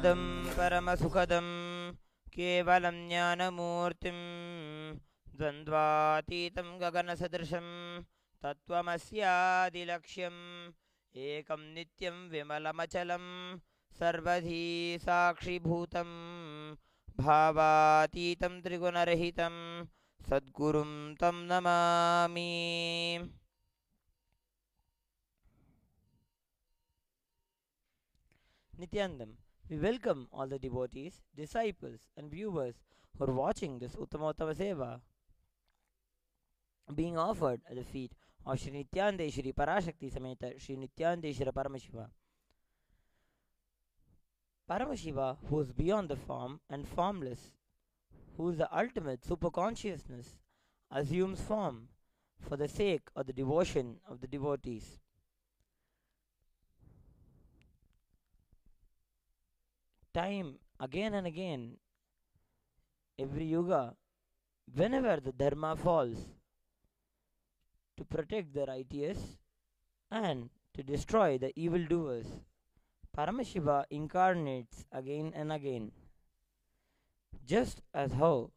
पदं परमसुखदं केवलं ज्ञानमूर्तिं द्वन्द्वातीतं गगनसदृशं तत्त्वमस्यादिलक्ष्यम् एकं नित्यं विमलमचलं सर्वधी साक्षिभूतं भावातीतं त्रिगुणरहितं सद्गुरुं तं Namami. Nityandam. We welcome all the devotees, disciples, and viewers who are watching this Uttamottama Seva being offered at the feet of Sri Nityandeshwari Parashakti Sameta Sri Nityandeshwara Paramashiva. Paramashiva, who is beyond the form and formless, who is the ultimate superconsciousness, assumes form for the sake of the devotion of the devotees. Time again and again, every yuga, whenever the dharma falls, to protect the righteous and to destroy the evildoers, Paramashiva incarnates again and again. Just as how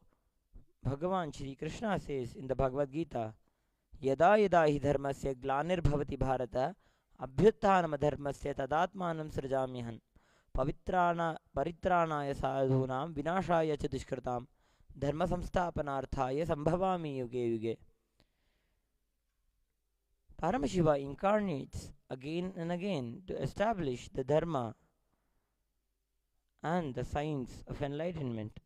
Bhagavan Shri Krishna says in the Bhagavad Gita, Yada yada hi dharmasya glanir bhavati bharata abhyuttanam dharmasya tadatmanam srajamyahan paritranaya sadhunam vinashaya cha dushkritam dharma samsthapanarthaya sambhavami yuge yuge. Paramashiva incarnates again and again to establish the dharma and the science of enlightenment.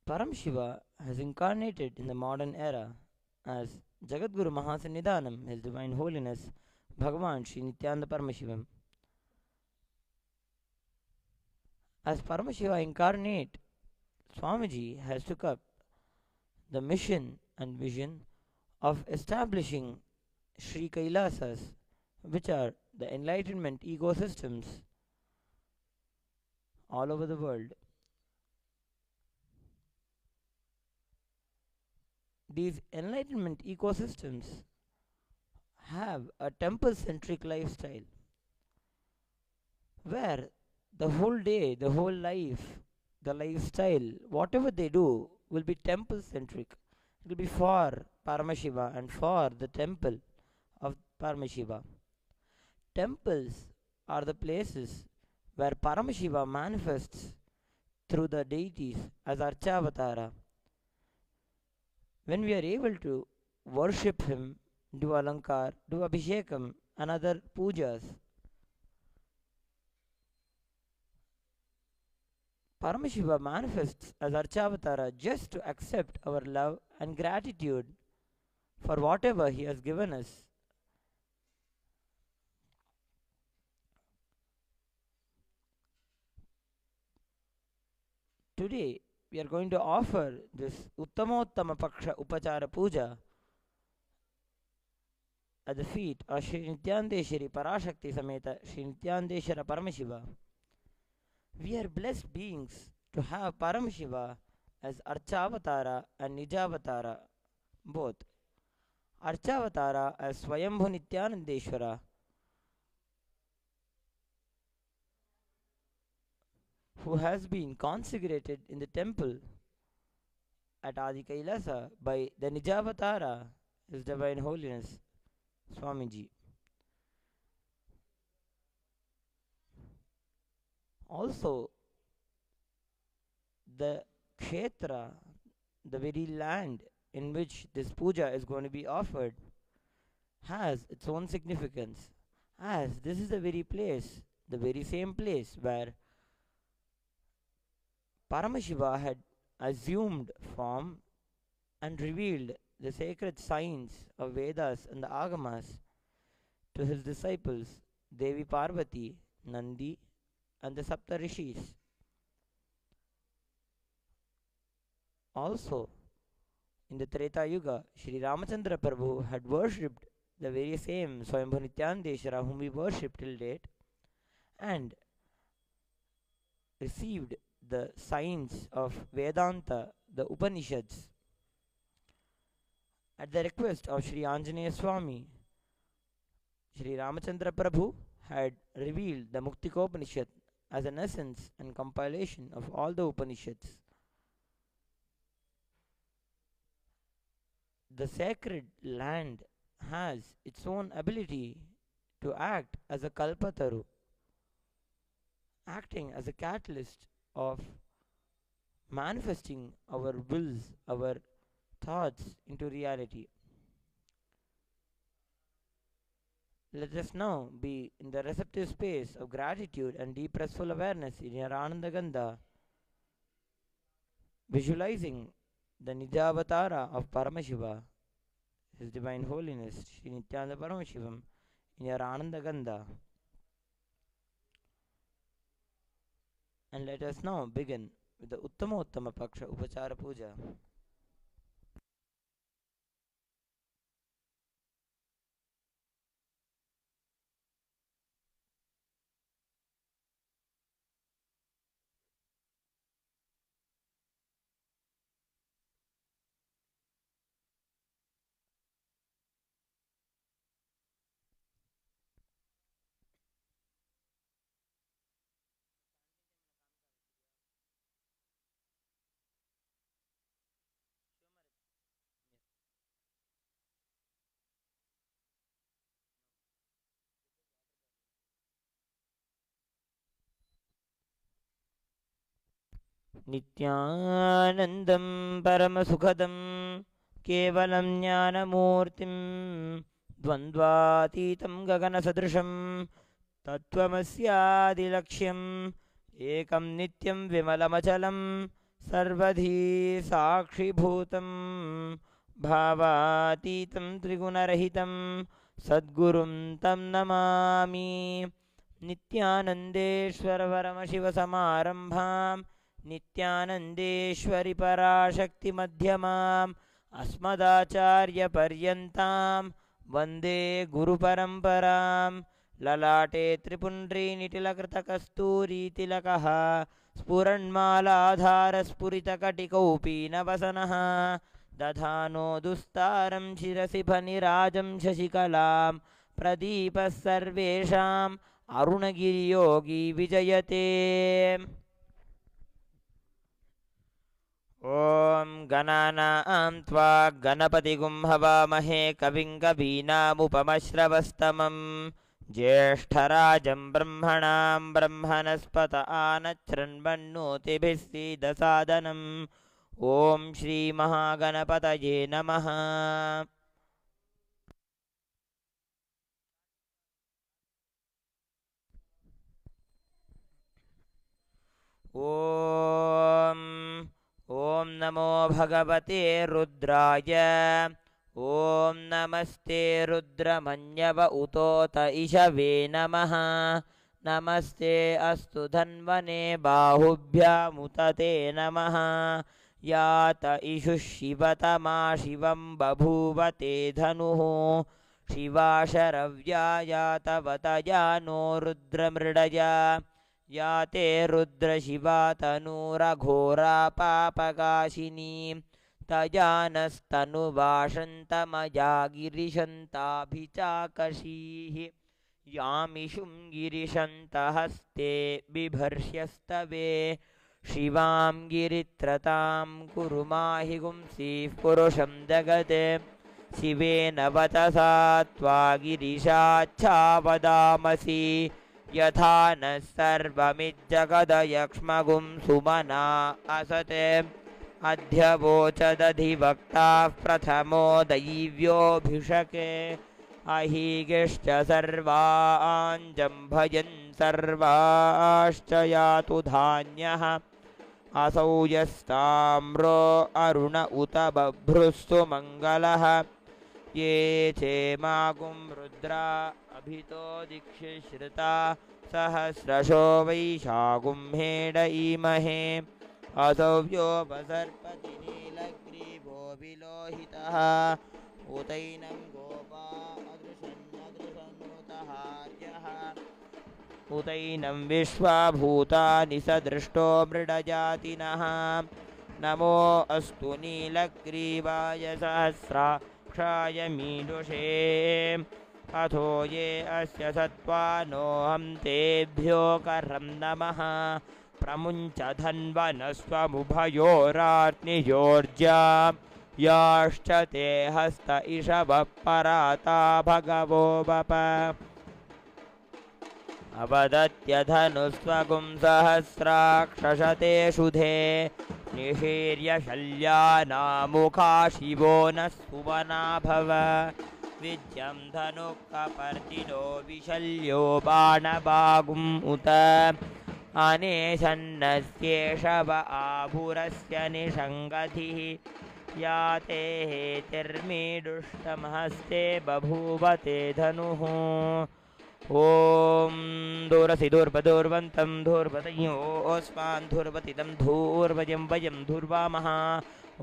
Paramashiva has incarnated in the modern era as Jagadguru Mahasannidhanam, His Divine Holiness Bhagavan Sri Nityananda Paramashivam. As Paramashiva incarnate, Swamiji has took up the mission and vision of establishing Sri Kailasas, which are the enlightenment ecosystems all over the world. These enlightenment ecosystems have a temple-centric lifestyle where the whole day, the whole life, the lifestyle, whatever they do will be temple-centric. It will be for Paramashiva and for the temple of Paramashiva. Temples are the places where Paramashiva manifests through the deities as Archavatara. When we are able to worship him, do alankar, do abhishekam and other pujas, Paramashiva manifests as Archavatara just to accept our love and gratitude for whatever he has given us. Today, we are going to offer this Uttamottama Paksha Upachara Puja at the feet of Sri Nityandeshwari Parashakti Sameta Sri Nityandeshwara Paramashiva. We are blessed beings to have Paramashiva as Archavatara and Nijavatara both. Archavatara as Swayambhu Nityanandeshwara, who has been consecrated in the temple at Adi Kailasa by the Nijavatara, His Divine Holiness Swamiji. Also, the Kshetra, the very land in which this puja is going to be offered, has its own significance, as this is the very place, the very same place where Paramashiva had assumed form and revealed the sacred science of Vedas and the Agamas to his disciples Devi Parvati, Nandi, and the Sapta Rishis. Also, in the Treta Yuga, Sri Ramachandra Prabhu had worshipped the very same Swayambhu Nityanandeshwara whom we worship till date and received the science of Vedanta, the Upanishads, at the request of Sri Anjaneya Swami. Sri Ramachandra Prabhu had revealed the Muktikopanishad as an essence and compilation of all the Upanishads. The sacred land has its own ability to act as a Kalpataru, acting as a catalyst of manifesting our wills, our thoughts into reality. Let us now be in the receptive space of gratitude and deep restful awareness in your Anandagandha, visualizing the Nijavatara of Paramashiva, His Divine Holiness, Sri Nityananda Paramashivam, in your Anandagandha. And let us now begin with the Uttama Paksha Upachara Puja. नित्यानन्दं परमसुखदं केवलं ज्ञानमूर्तिं द्वन्द्वातीतं गगनसदृशं तत्त्वमस्यादिलक्ष्यम् एकं नित्यं विमलमचलं सर्वधी साक्षिभूतं भावातीतं त्रिगुणरहितं सद्गुरुं तं नमामि नित्यानन्देश्वरपरमशिवसमारम्भां नित्यानन्देश्वरि पराशक्तिमध्यमाम् अस्मदाचार्यपर्यन्तां वन्दे गुरुपरम्परां ललाटे त्रिपुण्ड्रीनिटिलकृतकस्तूरीतिलकः स्फुरन्मालाधारस्फुरितकटिकौपीनवसनः दधानो दुस्तारं शिरसि फनिराजं शशिकलां प्रदीपः सर्वेषाम् अरुणगिरियोगी विजयते ॐ गणानां त्वा गणपतिगुं हवामहे कविं कवीनामुपमश्रवस्तमं ज्येष्ठराजं ब्रह्मणां ब्रह्मणस्पत आनच्छृण्वन्नोतिभिः सीदसादनम् ॐ श्रीमहागणपतये नमः। ॐ नमो भगवते रुद्राय ॐ नमस्ते रुद्रमन्यव उतोत इषवे नमः नमस्ते अस्तु धन्वने बाहुभ्यामुत ते नमः यात इषुः शिवतमा शिवं बभूव ते धनुः शिवा शरव्या यातवतया नो रुद्रमृडया या ते रुद्रशिवा तनूरघोरा पापकाशिनी तया नस्तनुवाशन्तमया गिरिशन्ताभिचाकशीः यामिषुं गिरिशन्तहस्ते बिभर्ष्यस्तवे शिवां गिरित्रतां कुरु माहि गुंसीः पुरुषं जगते शिवेन वचसा त्वा गिरिशाच्छावदामसि यथा नः सर्वमिज्जगदयक्ष्मगुं सुमना असते अध्यवोचदधिवक्ताः प्रथमो दैव्योऽभिषके अहीगिश्च सर्वाञ्जम्भयन् सर्वाश्च यातु धान्यः असौ यस्ताम्रो अरुण उत बभ्रुस्तु मङ्गलः ये चेमागुं रुद्रा अभितो दीक्षिश्रुता सहस्रशो वैशागुं हेडईमहे असौ व्योपसर्पति नीलग्रीवो विलोहितः उतैनं गोपा अदृशन्नदृशन्नुतहार्यः उतैनं विश्वाभूतानि सदृष्टो मृडजातिनः नमो अस्तु नीलग्रीवाय सहस्राक्षाय मीडुषे अथो ये अस्य सत्त्वानोऽहं तेभ्यो करं नमः प्रमुञ्च धन्वनस्त्वमुभयोरार्नियोर्जा याश्च ते हस्त इषवः पराता भगवो वप अवदत्यधनुस्त्वगुं सहस्राक्षसते शुधे निशीर्य शल्यानामुखा शिवो न सुवना भव विद्यं धनुःकपर्दिनो विशल्यो बाणबागुम् उत अनेशन्नस्येषव आभुरस्य निषङ्गधिः या ते हेतिर्मीडुष्टमहस्ते बभूव ते धनुः ॐ दूरसि दूर्वदूर्वन्तं धूर्वतयोऽस्मान् धूर्वतितं धूर्वजं वयं धूर्वामः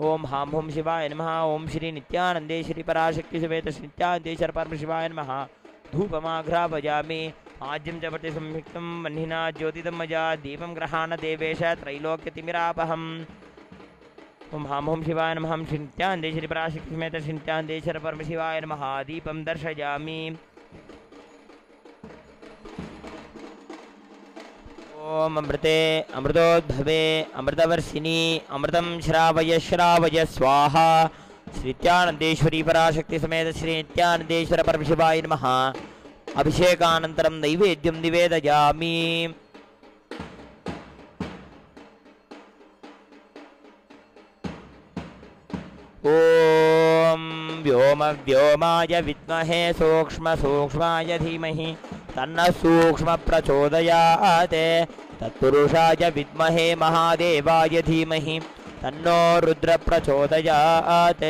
ॐ हां हुं शिवाय नमः ॐ श्री नित्यानन्दे श्री पराशक्ति समेत श्री नित्यानन्देश्वर परमशिवाय नमः धूपमाघ्रापयामि आज्यं च पट्टि संयुक्तं वह्निना ज्योतिदं मया दीपं गृहाण देवेश त्रैलोक्यतिमिरापहम् ॐ हां हुं शिवाय नमः श्री नित्यानन्दे श्री पराशक्ति समेत श्री नित्यानन्देश्वर परमशिवाय नमः दीपं दर्शयामि ओम अमृते अमृतोद्भवे अमृतवर्षिणी अमृतं श्रावय श्रावय स्वाहा श्री नित्यानन्देश्वरी पराशक्ति समेत श्री नित्यानन्देश्वर परमशिवाय नमः अभिषेकानन्तरं नैवेद्यं निवेदयामि ॐ व्योमव्योमाय विद्महे सूक्ष्मसूक्ष्माय धीमहि तन्नः सूक्ष्मप्रचोदयात् तत्पुरुषाय विद्महे महादेवाय धीमहि तन्नो रुद्रप्रचोदयात्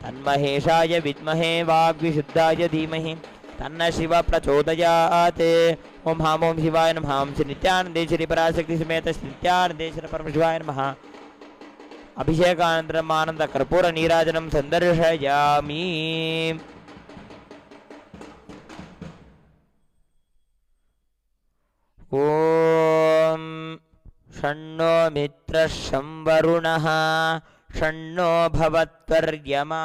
तन्महेशाय विद्महे वाग्विशुद्धाय धीमहि तन्नः शिवप्रचोदयात् ॐ हां ॐ शिवाय नमः श्री नित्यानन्देश्वरी पराशक्ति समेत श्री नित्यानन्देश्वर परमशिवाय नमः अभिषेकानन्तरम् आनन्दकर्पूरनीराजनं सन्दर्शयामि ॐ षण्णो मित्रः शं वरुणः षण्णो भवत्वर्यमा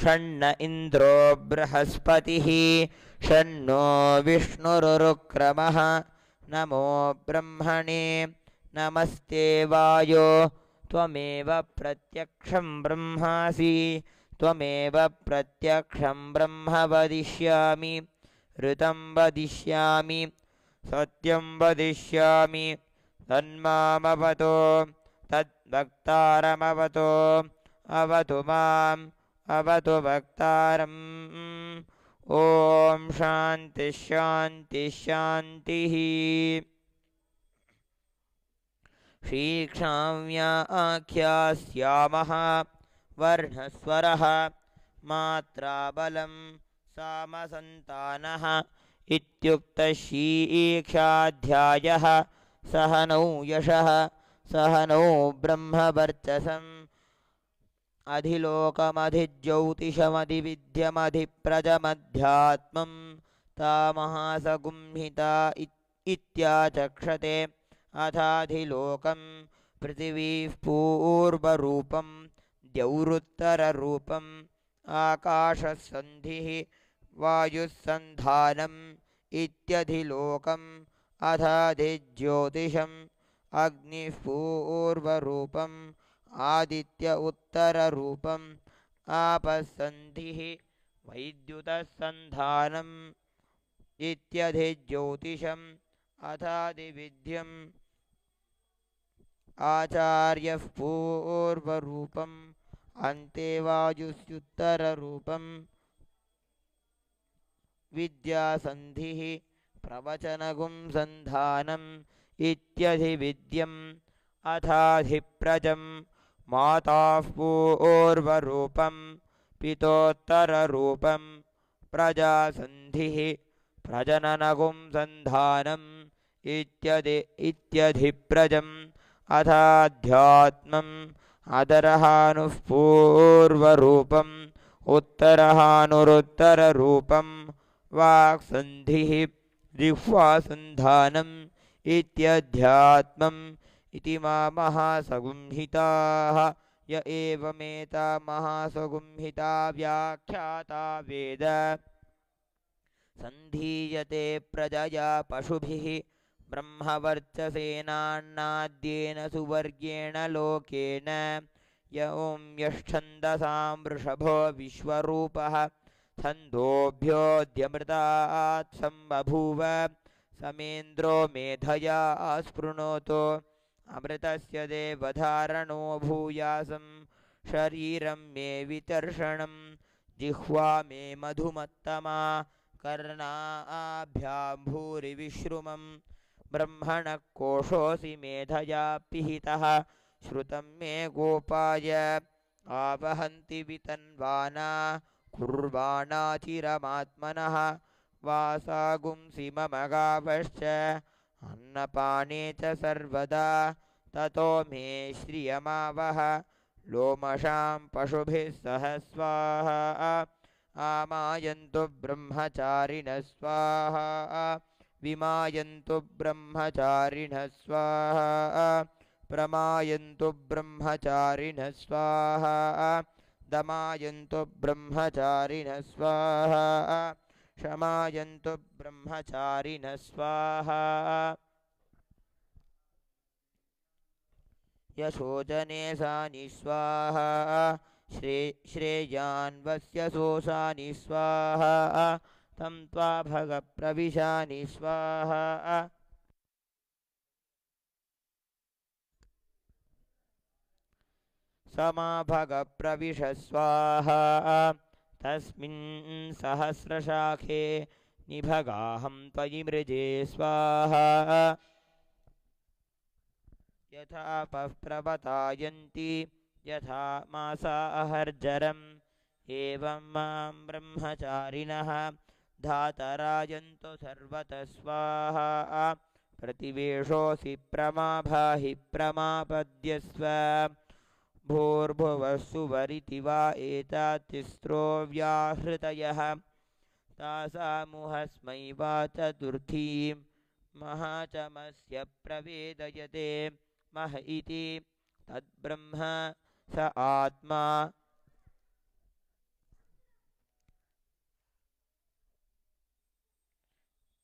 षण्ण इन्द्रो बृहस्पतिः षण्णो विष्णुरुक्रमः नमो ब्रह्मणे नमस्ते वायो त्वमेव प्रत्यक्षं ब्रह्मासि त्वमेव प्रत्यक्षं ब्रह्म वदिष्यामि ऋतं वदिष्यामि सत्यं वदिष्यामि तन्मामवतो तद्भक्तारमवतो अवतु माम् अवतु भक्तारम् ॐ शान्तिः शान्तिः शान्तिः श्रीक्षाम्याख्यास्यामः वर्णस्वरः मात्राबलं सामसन्तानः इत्युक्तः शीक्षाध्यायः सहनौ यशः सहनौ ब्रह्मवर्चसम् अधिलोकमधिज्योतिषमधिविद्यमधिप्रजमध्यात्मं तामहासगुंहिता इत्याचक्षते अथाधिलोकं पृथिवीः पूर्वरूपं द्यौरुत्तररूपम् आकाशसन्धिः वायुस्सन्धानम् इत्यधिलोकम् अथाधिज्योतिषम् अग्निः पूर्वरूपम् आदित्य उत्तररूपम् आपस्सन्धिः वैद्युतसन्धानम् इत्यधिज्योतिषम् अथादिविद्यम् आचार्यः पूर्वरूपम् अन्ते वायुस्युत्तररूपम् विद्यासन्धिः प्रवचनगुं सन्धानम् इत्यधिविद्यम् अथाधिप्रजम् माताः पूर्वरूपम् पितोत्तररूपम् प्रजासन्धिः प्रजननगुं सन्धानम् इत्यधिप्रजम् अथाध्यात्मम् अदरहानुः पूर्वरूपम् उत्तरहानुरुत्तररूपम् वाक्सन्धिः जिह्वासन्धानम् इत्यध्यात्मम् इति महासगुंहिताः य एवमेता महासगुंहिता व्याख्याता वेद सन्धीयते प्रजया पशुभिः ब्रह्मवर्चसेनान्नाद्येन सुवर्गेण लोकेन य ॐ यश्छन्दसां वृषभो विश्वरूपः छन्दोभ्योऽद्यमृतात् सम्बभूव समेन्द्रो मेधया स्पृणोतो अमृतस्य देवधारणो भूयासं शरीरं मे वितर्षणं जिह्वा मे मधुमत्तमा कर्णाभ्यां भूरिविश्रुमं ब्रह्मणः कोशोऽसि मेधया पिहितः श्रुतं मे गोपाय आवहन्ति वितन्वाना कुर्वाणा चिरमात्मनः वासागुंसि मम गावश्च अन्नपाने च सर्वदा ततो मे श्रियमावह लोमशां पशुभिः सह स्वाहा आमायन्तु ब्रह्मचारिणः स्वाहा विमायन्तु ब्रह्मचारिणः स्वाहा प्रमायन्तु ब्रह्मचारिणः स्वाहा दमायन्तु ब्रह्मचारिणः स्वाहा क्षमायन्तु ब्रह्मचारिणः स्वाहा यशोचने सानि स्वाहा श्रेयान्वस्य सोऽसानि स्वाहा तं त्वा भगप्रविशानि स्वाहा समाभगप्रविश स्वाहा तस्मिन् सहस्रशाखे निभगाहं त्वयि मृजे स्वाहा यथा प्रवतायन्ति यथा मासाहर्जरम् एवं मां ब्रह्मचारिणः धातरायन्तु सर्वतः स्वाहा प्रतिवेशोऽसि प्रमाभाहि प्रमापद्यस्व भूर्भुवः सुवरिति वा एतातिस्रो व्याहृतयः तासामुहस्मै वा चतुर्थीं महाचमस्य प्रवेदयते मह इति तद्ब्रह्म स आत्मा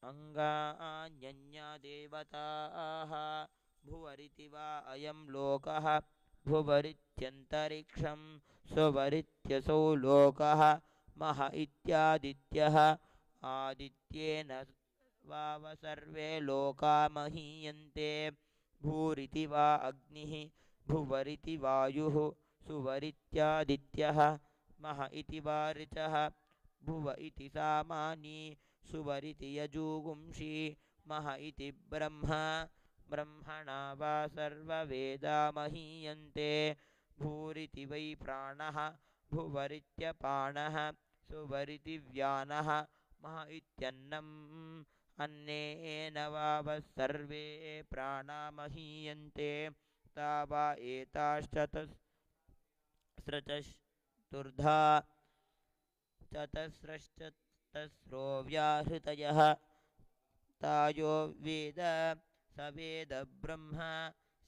अङ्गान्यन्या देवताः भुवरिति वा अयं लोकः भुवरित्यन्तरिक्षं सुवरित्यसौ लोकः मह इत्यादित्यः आदित्येन वाव सर्वे लोका महीयन्ते भूरिति वा अग्निः भुवरिति वायुः सुवरित्यादित्यः मह इति वा ऋचः भुव इति सामानि सुवरिति यजूगुंषि मह इति ब्रह्म ब्रह्मणा वा सर्ववेदा महीयन्ते भूरिति वै प्राणः भुवरित्यपाणः सुवरिति व्यानः मह इत्यन्नम् अन्नेन वावः सर्वे प्राणा महीयन्ते ता वा एताश्चतस्रश्चतुर्धा चतस्रश्चतस्रो व्याहृतयः तायो वेद स वेद ब्रह्म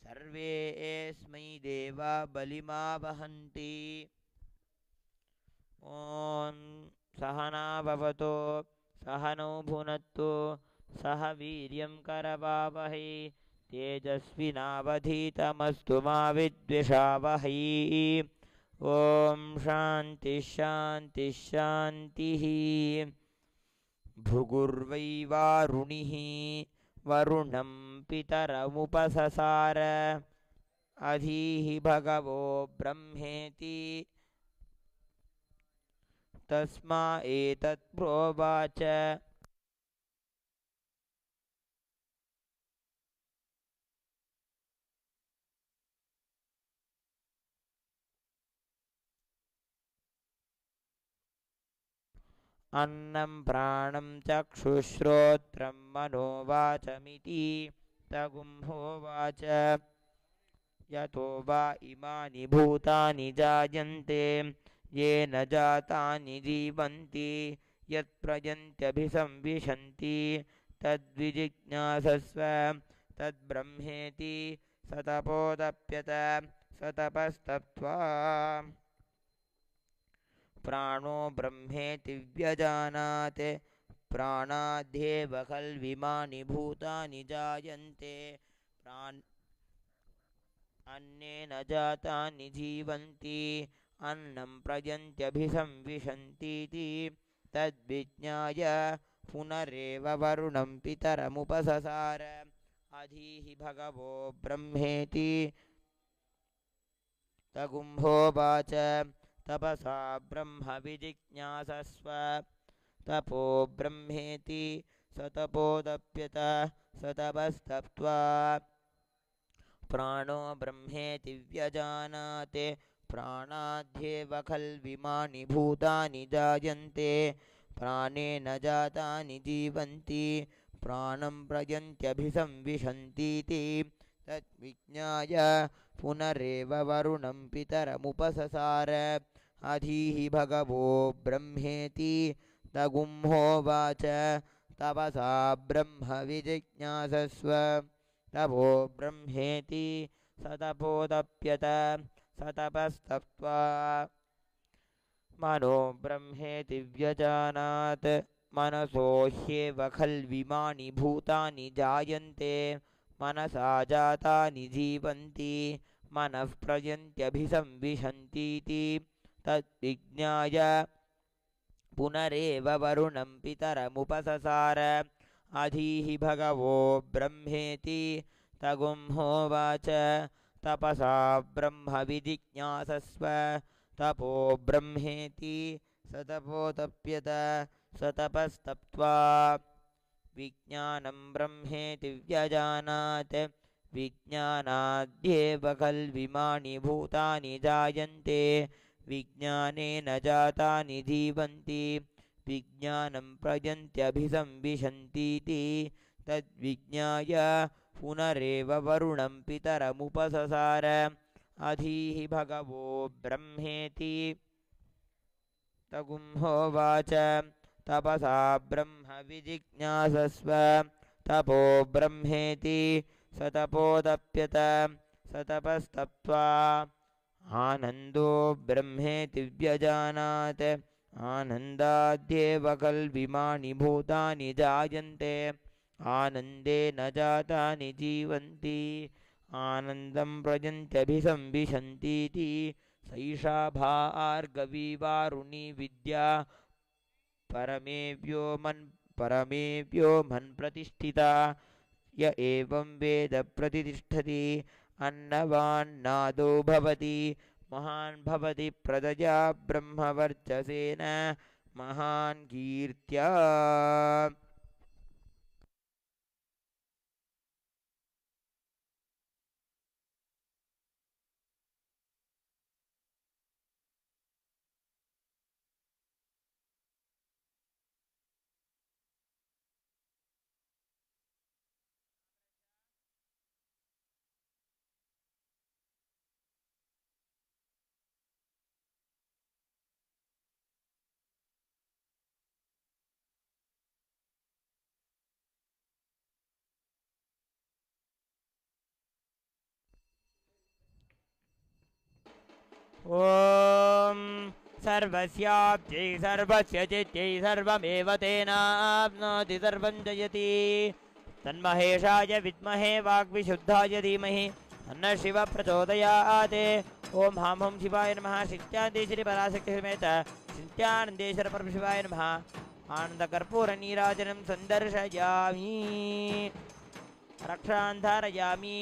सर्वेऽस्मै देवा बलिमावहन्ति ॐ सहना भवतु सहनौ भुनक्तु सह वीर्यं करवावहै तेजस्विनावधीतमस्तु मा विद्विषावहै ॐ शान्तिः शान्तिः शान्तिः भृगुर्वै वारुणिः वरुणं पितरमुपससार अधीः भगवो ब्रह्मेति तस्मा एतत् प्रोवाच अन्नं प्राणं चक्षुश्रोत्रं मनोवाचमिति तगुम्होवाच यतो वा इमानि भूतानि जायन्ते येन जातानि जीवन्ति यत्प्रयन्त्यभिसंविशन्ति तद्विजिज्ञासस्व तद्ब्रह्मेति सतपोदप्यत सतपस्तप्त्वा प्राणो ब्रह्मेति व्यजानात् प्राणाद्येव खल्विमानि भूतानि जायन्ते अन्नेन जातानि जीवन्ति अन्नं प्रयन्त्यभिसंविशन्तीति तद्विज्ञाय पुनरेव वरुणं पितरमुपससार अधीहि भगवो ब्रह्मेति तगुम्होवाच तपसा ब्रह्म विजिज्ञासस्व तपो ब्रह्मेति सतपोदप्यत सतपस्तप्त्वा प्राणो ब्रह्मेति व्यजानाते प्राणाद्येव खल्विमानि भूतानि जायन्ते प्राणेन जातानि जीवन्ति प्राणं प्रयन्त्यभिसंविशन्तीति तद्विज्ञाय पुनरेव वरुणं पितरमुपससार अधीहि भगवो ब्रह्मेति तगुम्होवाच तपसा ब्रह्म विजिज्ञासस्व तपो ब्रह्मेति सतपोदप्यत सतपस्तप्त्वा मनो ब्रह्मेति व्यजानात् मनसो ह्येव खल्विमानि भूतानि जायन्ते मनसा जातानि जीवन्ति मनः प्रयन्त्यभिसंविशन्तीति तद्विज्ञाय पुनरेव वरुणं पितरमुपससार अधीहि भगवो ब्रह्मेति तगुम्होवाच तपसा ब्रह्म विजिज्ञासस्व तपो ब्रह्मेति सतपोतप्यत सतपस्तप्त्वा विज्ञानं ब्रह्मेति व्यजानात् विज्ञानाद्येव खल्विमानि भूतानि जायन्ते विज्ञानेन जातानि जीवन्ति विज्ञानं प्रयन्त्यभिसंविशन्तीति तद्विज्ञाय पुनरेव वरुणं पितरमुपससार अधीहि भगवो ब्रह्मेति तगुम्होवाच तपसा ब्रह्म विजिज्ञासस्व तपो ब्रह्मेति सतपोदप्यत सतपस्तप्त्वा आनन्दो ब्रह्मेति व्यजानात् आनन्दाद्येव खल्विमानि भूतानि जायन्ते आनन्देन जातानि जीवन्ति आनन्दं प्रयन्त्यभिसंविशन्तीति सैषा भार्गवीवारुणी विद्या परमेव्योमन् प्रतिष्ठिता य एवं वेद प्रतिष्ठति अन्नवान्नादो भवति महान् भवति प्रदया ब्रह्मवर्चसेन महान् कीर्त्या ॐ सर्वस्याप्त्यै सर्वस्य चित्यै सर्वमेव तेनाप्नोति सर्वं जयति तन्महेशाय विद्महे वाग्विशुद्धाय धीमहि तन्नः शिवः प्रचोदयात् ॐ हां हुं शिवाय नमः शित्यान्ते श्रीपराशक्तिसमेत शित्यानन्देश्वर परमशिवाय नमः आनन्दकर्पूरनीराजनं सन्दर्शयामि रक्षान् धारयामि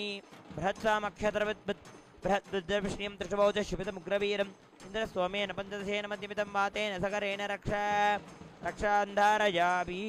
बृहत्सामक्षत्रवद् बृहद्विष्णीं दृष्टभौज शुभितमुग्रवीरम् इन्द्रस्वमेन पञ्चदशेन मध्यमितं वातेन सकरेण रक्षान् धारयामि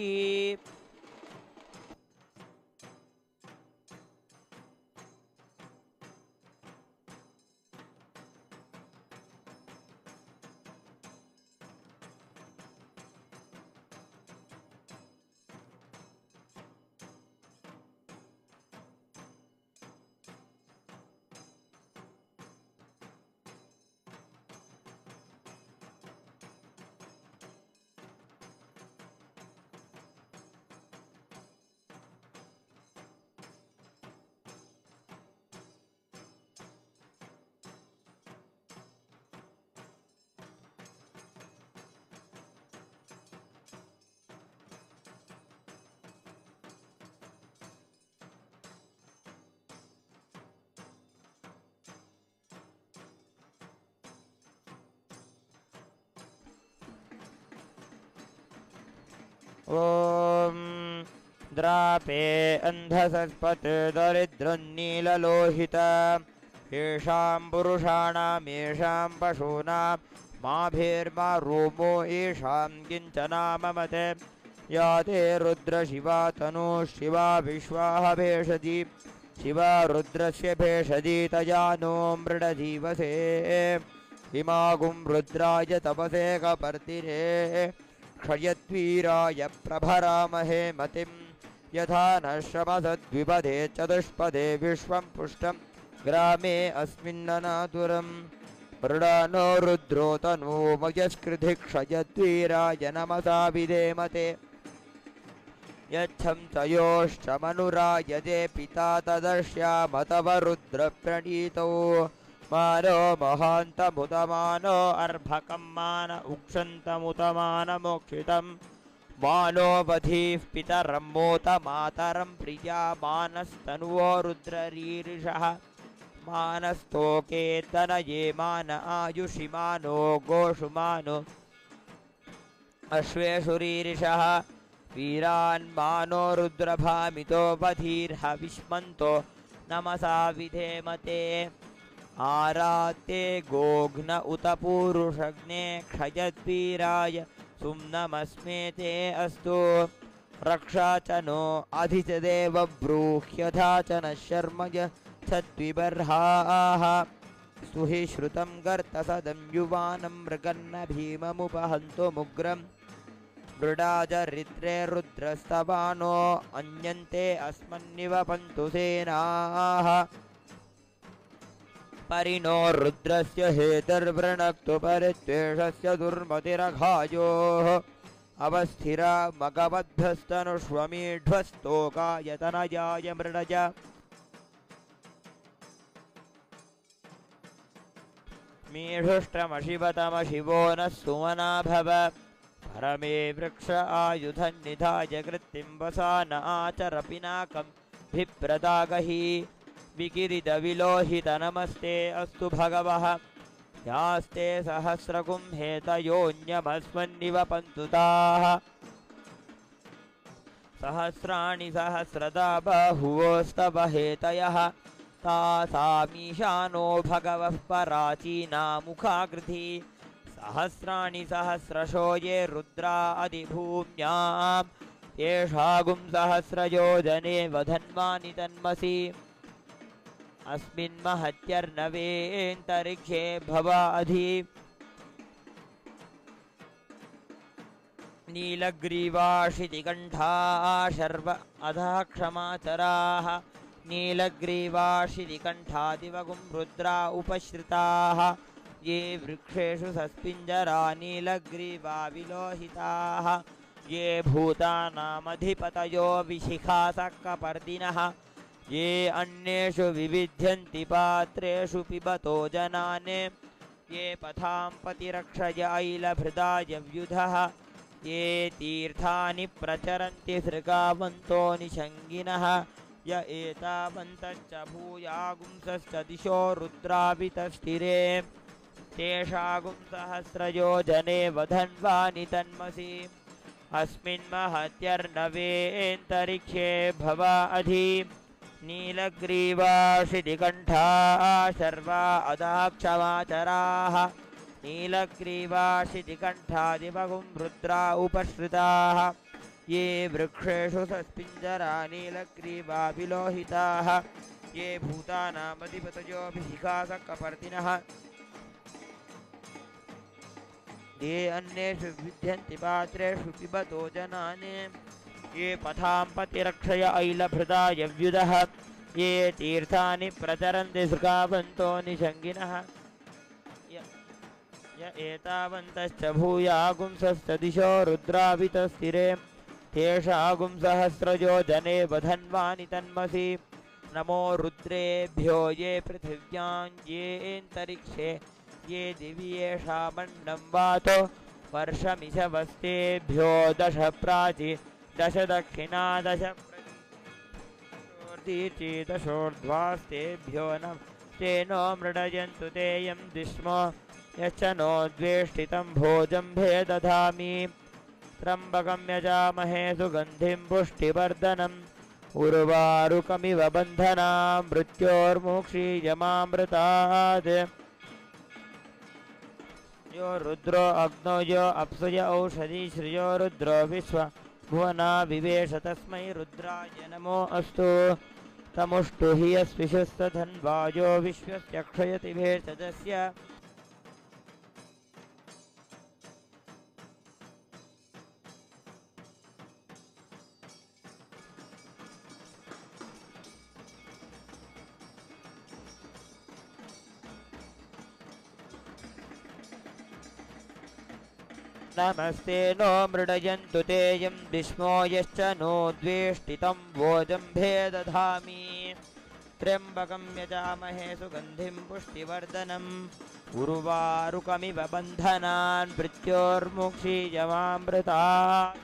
ॐ द्रापे अन्धसस्पत् दरिद्रन्नीललोहित येषां पुरुषाणां येषां पशूनां माभिर्मा रोमो येषां किञ्चनाममते या ते रुद्रशिवा तनुः शिवा विश्वाः भेषजी शिवा रुद्रस्य भेषजी तया नो मृडजीवसे इमागुं रुद्राय तपसे कपर्तिरे क्षयद्वीराय प्रभरामहे मतिं यथा न श्रमसद्विपदे चतुष्पदे विश्वं पुष्टं ग्रामे अस्मिन्ननातुरं मृडानो रुद्रो तनो मयस्कृधि क्षयद्वीराय नमसा विधेमते यच्छं तयोश्चमनुरायते पिता तदर्श्यामतव रुद्रप्रणीतौ मानो महान्तमुतमानो अर्भकं मान उक्षन्तमुतमानमोक्षितं मानो वधीः पितरं मोत मातरं प्रिया मानस्तनुवो रुद्ररीरिषः मानस्तोके तनये मान आयुषि मानो गोषु मानो अश्वेषु रीरिषः वीरान् मानो रुद्रभामितो वधीर्ह विष्मन्तो नमसा विधेमते आराते गोघ्न उत पूरुषग्ने क्षयद्वीराय सुम्नमस्मे ते अस्तु रक्षा च नो अधिच देव ब्रूह्यथा च न शर्मज छद्विबर्हाः स्तुहि श्रुतं गर्तसदं युवानं मृगन्न भीममुपहन्तो मुग्रं मृडाजरित्रे रुद्रस्तवानो अन्यन्ते अस्मन्निवपन्तु सेनाः परिणो रुद्रस्य हेतर्वृणक्तु परित्वेषस्य दुर्मतिरघायोः अवस्थिरा मगवद्भस्तनुष्वमीढ्वस्तोकायतनयाय मृडज मीढुष्टमशिवतमशिवो नः सुमना भव परमे वृक्ष आयुधन्निधाय कृत्तिं वसान आचर पिनाकं भिप्रदागहि विकिरितविलोहित नमस्ते अस्तु भगवः यास्ते सहस्रकुम्भेतयोऽन्यमस्मन्निवपन्तु ताः सहस्राणि सहस्रदा बाहुवोस्तव हेतयः तासामीशानो भगवः पराचीना मुखाकृति सहस्राणि सहस्रशो ये रुद्रा अधिभूम्यां येषागुं सहस्रयोजने वधन्वानि तन्मसि अस्मिन् महत्यर्नवेऽन्तरिक्षे भवाधि नीलग्रीवाशितिकण्ठाः शर्व अधः क्षमाचराः नीलग्रीवाशितिकण्ठादिवगुं रुद्रा उपश्रिताः ये वृक्षेषु सस्पिञ्जरा नीलग्रीवा विलोहिताः ये भूतानामधिपतयो विशिखासक्कपर्दिनः ये अन्येषु विविध्यन्ति पात्रेषु पिबतो जनान् ये पथां पतिरक्षय ऐलभृदाय व्युधः ये तीर्थानि प्रचरन्ति सृगावन्तो निषङ्गिनः य एतावन्तश्च भूयागुंसश्च दिशो रुद्रावितस्थिरे तेषागुं सहस्रयोजने वधन्वानि तन्मसि अस्मिन् महत्यर्नवेऽन्तरिक्षे भवाधि नीलग्रीवाशितिकण्ठाः शर्वा अदाक्षमाचराः नीलग्रीवाशितिकण्ठादिवगुं रुद्रा उपश्रिताः ये वृक्षेषु सस्पिञ्जरा नीलग्रीवा विलोहिताः ये भूतानामधिपतयोभिशिखासक्कपर्दिनः ये अन्येषु विद्यन्ति पात्रेषु पिबतो जनान् ये पथां पतिरक्षय ऐलभृदाय व्युधः ये तीर्थानि प्रचरन्ति सृगावन्तो निषङ्गिनः य एतावन्तश्च भूयागुंसश्च दिशो रुद्रावितस्थिरे तेषागुं सहस्रयोजने वधन्वानि तन्मसि नमो रुद्रेभ्यो ये पृथिव्यां येऽन्तरिक्षे ये दिवि येषामन्नं वातो वर्षमिषवस्तेभ्यो दश प्राचि दश दक्षिणा दश प्रतीचि दशोर्ध्वास्तेभ्यो न तेनो मृडयन्तु तेयं दिश्मो यच्च नो द्वेष्टितं भोजं भे दधामि त्र्यम्बकं यजामहे सुगन्धिं पुष्टिवर्धनम् उर्वारुकमिव बन्धनान् मृत्योर्मुक्षीयमामृतात् यो रुद्रो अग्नौ यो अप्सु य औषधी श्रियो रुद्रो विश्व भुवना विवेश तस्मै रुद्राय नमो अस्तु तमुष्टु हि यस्विषुस्तधन्वायो विश्वस्य क्षयति भेषजस्य नमस्ते नो मृडयन्तु ते यं विष्णो यश्च नो द्वेष्टितं वोजम्भे दधामि त्र्यम्बकं यजामहे सुगन्धिं पुष्टिवर्धनम् उर्वारुकमिव बन्धनान् मृत्योर्मुक्षीयमामृतात्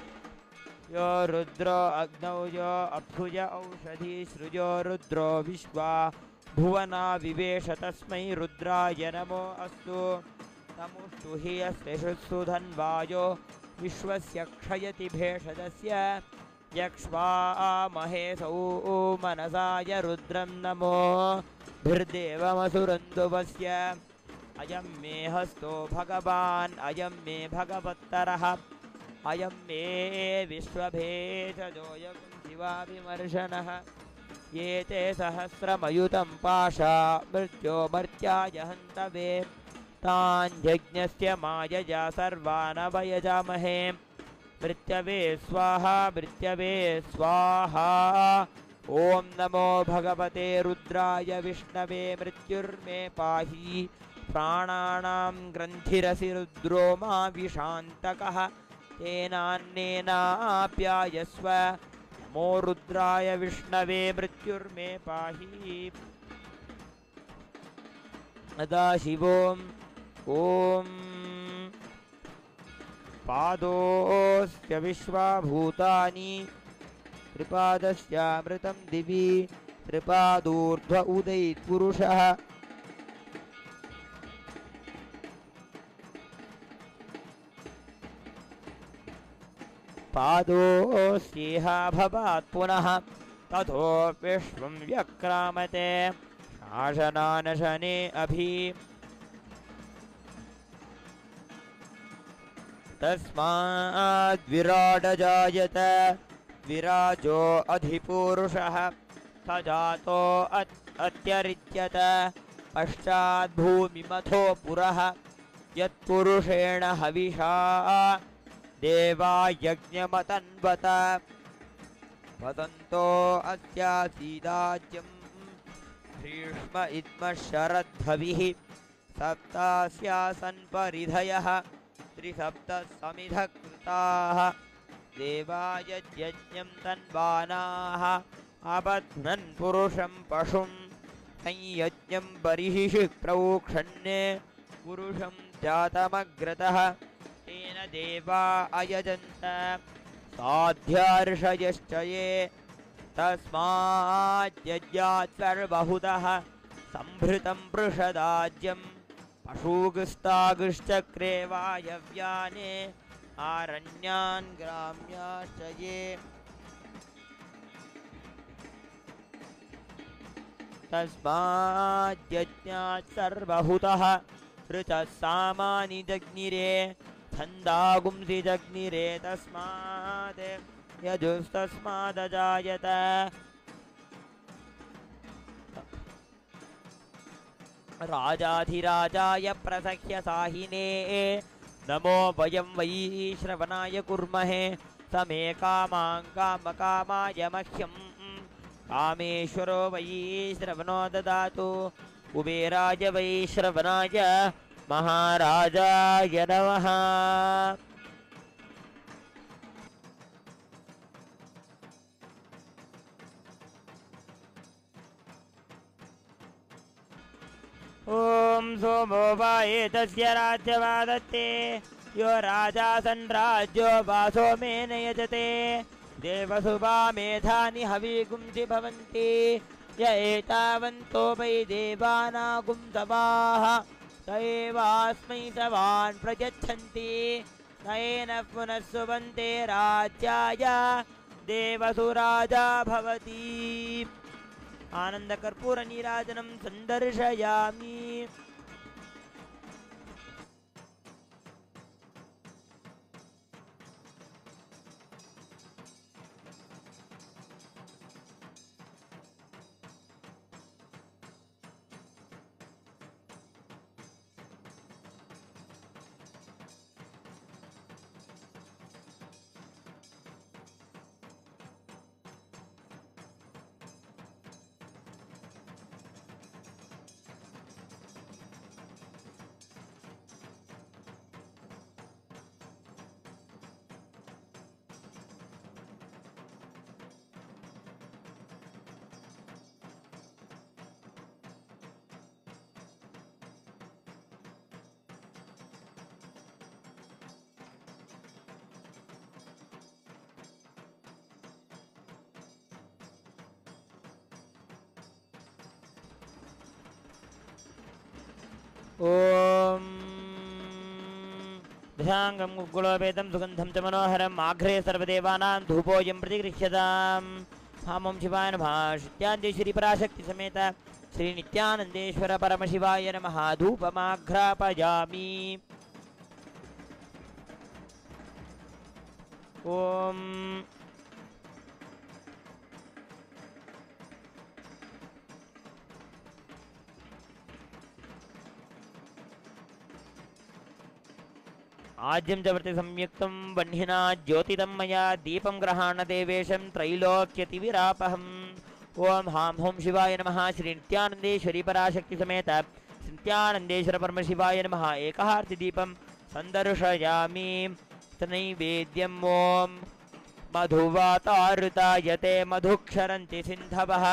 यो रुद्रो अग्नौ यो अभ्युज औषधी सृजो रुद्रो विश्वा भुवना विवेश तस्मै रुद्राय नमो अस्तु तमुष्टु हि यस्विषुस्सु धन्वायो विश्वस्य क्षयति भेषजस्य यक्ष्वामहे मनसाय रुद्रं नमो भिर्देवमसुरन्दुवस्य अयं मे हस्तो भगवान् अयं मे भगवत्तरः अयं मे विश्वभेषजोऽयं शिवाभिमर्शनः ये ते सहस्रमयुतं पाशा मृत्योमर्त्याय हन्तवे तान् यज्ञस्य मायया सर्वान् अवयजामहे मृत्यवे स्वाहा ॐ नमो भगवते रुद्राय विष्णवे मृत्युर्मे पाहि प्राणानां ग्रन्थिरसि रुद्रो मा विशान्तकः तेनान्नेनाप्यायस्व नमो रुद्राय विष्णवे मृत्युर्मे पाहि अदा शिवों ॐ पादोऽस्य विश्वाभूतानि त्रिपादस्यामृतं दिवि त्रिपादूर्ध्व उदयित्पुरुषः पादोऽस्येह भवात् पुनः ततो विश्वं व्यक्रामते शासनानशने अभि तस्माद् विराड जायत विराजो अधिपुरुषः स जातो अत्यरिच्यत पश्चात् भूमिमथो पुरः यत्पुरुषेण हविषा देवा यज्ञमतन्वत वदन्तो अस्यासीदाज्यं भीष्म इद्म शरद्धविः सप्तास्यासन् परिधयः त्रिसप्तः समिधः कृताः देवाय यज्ञं तन्वानाः अबध्नन् पुरुषं पशुं संयज्ञं बर्हिषि प्रौक्षन् पुरुषं जातमग्रतः तेन देवा अयजन्त साध्यार्षयश्च ये तस्माद्यज्ञात् सर्वहुतः संभृतं पृषदाज्यं पशुगस्तागश्चक्रे वायव्याने आरण्यान् ग्राम्याश्च ये तस्माद्यज्ञात् सर्वहुतः ऋचः सामानि जज्ञिरे छन्दागुंसि जज्ञिरे तस्मात् यजुस्तस्मादजायत राजाधिराजाय प्रसह्य साहिने नमो वयं वै श्रवणाय कुर्महे समे कामां कामकामाय मह्यं कामेश्वरो वै श्रवणो ददातु कुबेराय वै श्रवणाय महाराजाय नमः। ॐ सोमो वा एतस्य राज्यमादत्ते यो राजा सन्राज्यो वासो मेन यजते देवसुभा मेधानि हविगुंसि भवन्ति य एतावन्तो वै देवानागुं सवाः स एवास्मै सवान् प्रयच्छन्ति नयेन पुनः सुबन्ते राज्याय देवसुराजा भवति। आनन्दकर्पूरनीराजनं सन्दर्शयामि। ॐ दशाङ्गं गुग्गुलोपेतं सुगन्धं च मनोहरम् आघ्रे सर्वदेवानां धूपोऽयं प्रतिगृह्यताम्। हामं शिवाय नमः। श्रीनित्यानन्दे श्रीपराशक्तिसमेत श्रीनित्यानन्देश्वर परमशिवाय नमः। धूपमाघ्रापयामि। ॐ आज्यं च व्रते संयुक्तं वह्निना ज्योतितं मया दीपं गृहाण देवेशं त्रैलोक्यतिविरापहम्। ॐ हां हों शिवाय नमः। श्रीनित्यानन्देश्वरी पराशक्तिसमेत श्रीनित्यानन्देश्वर परमशिवाय नमः। एकहार्तिदीपं सन्दर्शयामि। नैवेद्यं ॐ मधुवातारुतायते मधुक्षरन्ति सिन्धवः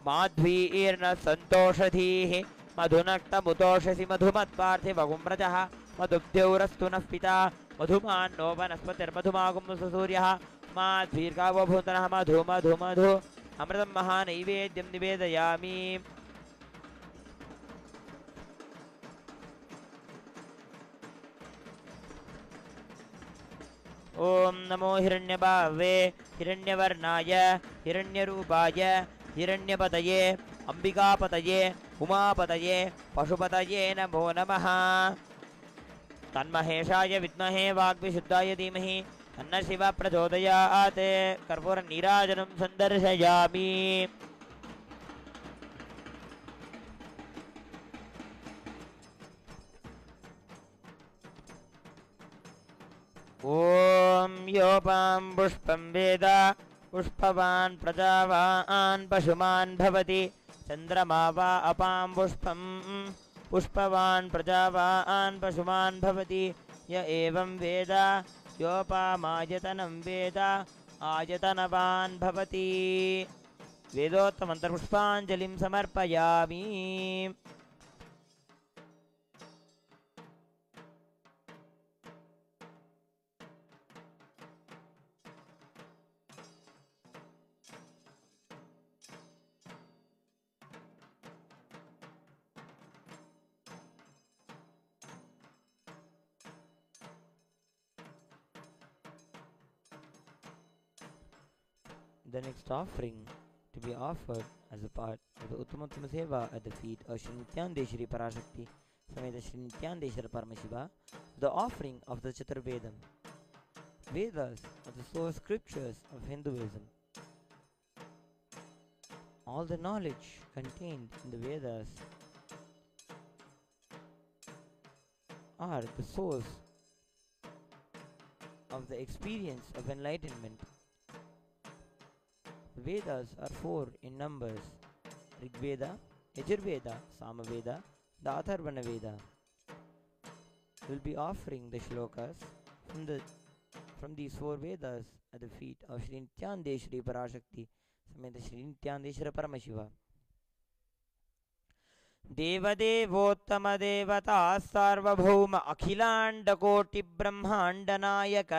माध्वीर्न सन्तोषधीः मधुनक्तमुतोषसि मधुमत्पार्थिवगुम्रजः मधुब्धौरस्तु नः पिता मधुमान्नो वनस्पतिर्मधुमागुं सूर्यः माध्वीर्गावो भूतनः मधु मधु मधु अमृतं महानैवेद्यं निवेदयामि। ॐ नमो हिरण्यभावे हिरण्यवर्णाय हिरण्यरूपाय हिरण्यपतये अंबिकापतये उमापतये पशुपतये नमो नमः। तन्महेशाय विद्महे वाग्विशुद्धाय धीमहि तन्नः शिवः प्रचोदयात्। कर्पूरनीराजनं सन्दर्शयामि। ॐ योपां पुष्पं वेद पुष्पवान् प्रजावान् पशुमान् भवति चन्द्रमा वा अपां पुष्पं पुष्पवान् प्रजावान् पशुमान् भवति। य एवं वेद योपामायतनं वेद आयतनवान् भवति। वेदोक्तमन्त्रपुष्पाञ्जलिं समर्पयामि। The next offering to be offered as a part of the Uttamattama Seva at the feet of Shri Nityandeshwari Parashakti Sameta Shri Nityandeshwara Paramashiva, the offering of the Chaturvedam. Vedas are the source scriptures of Hinduism. All the knowledge contained in the Vedas are the source of the experience of enlightenment. The Vedas are 4 in numbers: Rig Veda, Yajurveda, Samaveda, the Atharvana Veda. We will be offering the shlokas from these 4 Vedas at the feet of Shri Nityandeshwari Parashakti Sameta Shri Nityandeshwara Paramashiva. देवदेवोत्तम देवता सार्वभौम अखिलांड कोटि ब्रह्मांड नायक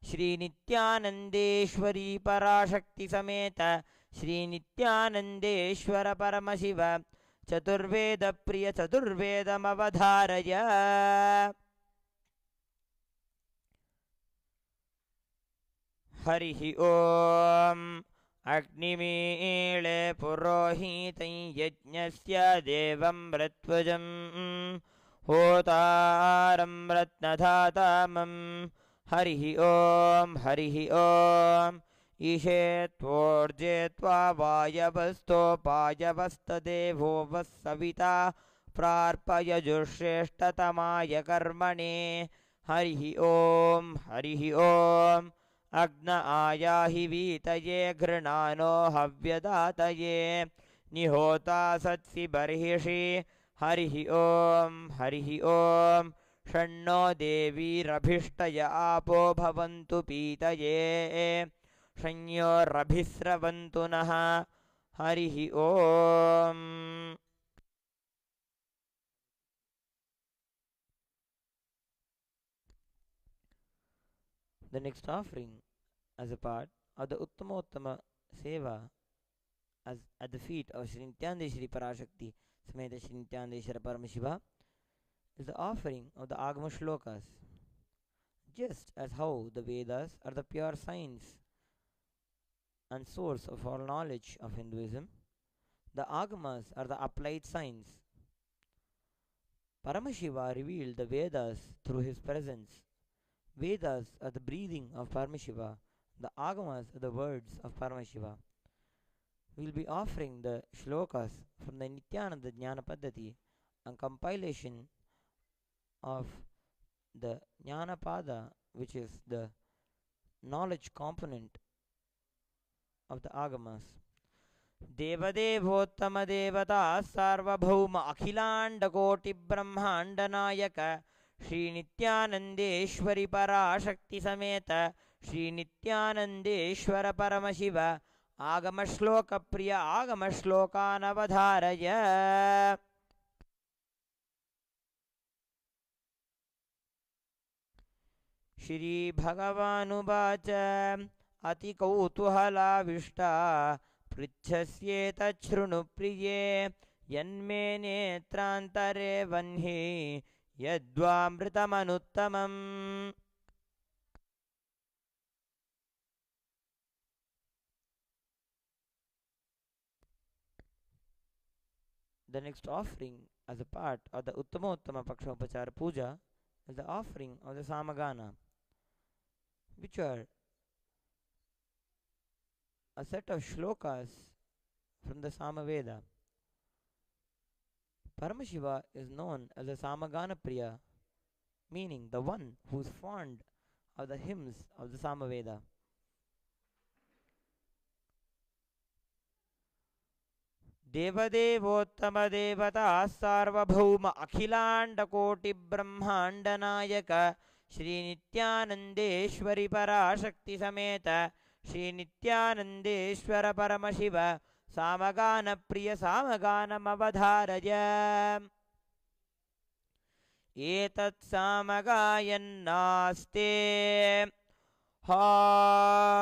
श्री नित्यानंदेश्वरी पराशक्ति समेत श्री नित्यानंदेश्वर परमशिव चतुर्वेद प्रिय चतुर्वेदमवधारय। हरिः ओम् अग्निमीळे पुरोहितं यज्ञस्य देवं मृत्युजं होतारं रत्नधातामं हरिः ओम् ईशे त्वोर्जे त्वा वायवस्तोपायवस्तदेवो वः सविता प्रार्पयजुश्रेष्ठतमाय कर्मणे हरिः ओम् अग्न आयाहि वीतये घृणानो हव्यदातये निहोता सत्सि बर्हिषि हरिः ओम् षण्णो देवीरभिष्टय आपो भवन्तु पीतये संयोरभिस्रवन्तु नः हरिः ओम्. The next offering as a part of the Uttamottama Seva as at the feet of Shri Nityandeshwari Parashakti Sameta Shri Nityandeshwara Paramashiva is the offering of the Agama Shlokas. Just as how the Vedas are the pure science and source of all knowledge of Hinduism, the Agamas are the applied science. Paramashiva revealed the Vedas through his presence. Vedas are the breathing of Paramashiva. The Agamas are the words of Paramashiva. We will be offering the shlokas from the Nityananda Jnana Paddhati and compilation of the Jnanapada, which is the knowledge component of the Agamas. देवदेवोत्तम देवता सार्वभौम अखिलांड कोटि ब्रह्मांड नायक श्री नित्यानंदेश्वरी पराशक्ति समेत श्री नित्यानंदेश्वर परमशिव आगम श्लोक प्रिय आगम श्लोकानवधारय. श्री भगवानुवाच अति कौतूहलाविष्टा पृच्छस्येतच्छृणु प्रिये यन्मे नेत्रान्तरे वह्नि यद्वामृतमनुत्तमम्. The next offering as a part of the Uttamottama Pakshopachara Puja is the offering of the Samagana, which are a set of shlokas from the Samaveda. Paramashiva is known as the Samagana Priya, meaning the one who is fond of the hymns of the Samaveda. देवदेवोत्तम देवता सार्वभौम अखिलांड कोटि ब्रह्मांड नायक श्री नित्यानंदेश्वरी पराशक्ति समेत श्री नित्यानंदेश्वर परमशिव सामगान प्रिय सामगानमवधारय. एतत् सामगायन्नास्ते हावूहावूहावू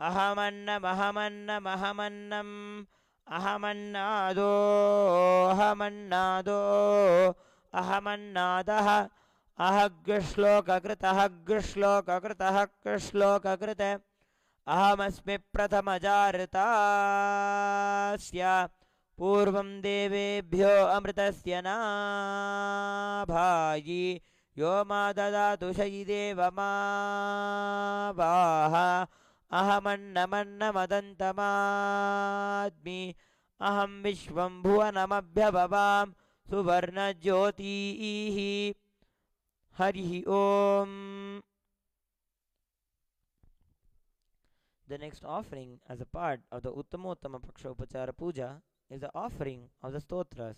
अहमन्नमहमन्नमहमन्नम् अहमन्नादो अहमन्नादः अहग्श्लोककृत अहमस्मि प्रथमजारतास्य पूर्वं देवेभ्यो अमृतस्य नाभायि यो मा ददातु शयिदेव मा वाह अहमन्नमन्नमदन्तमाद्मि अहं विश्वं भुवनमभ्यभवां सुवर्णज्योतिः हरिः ओम्. The next offering as a part of the Uttamottama Paksha Upachara Puja is the offering of the stotras,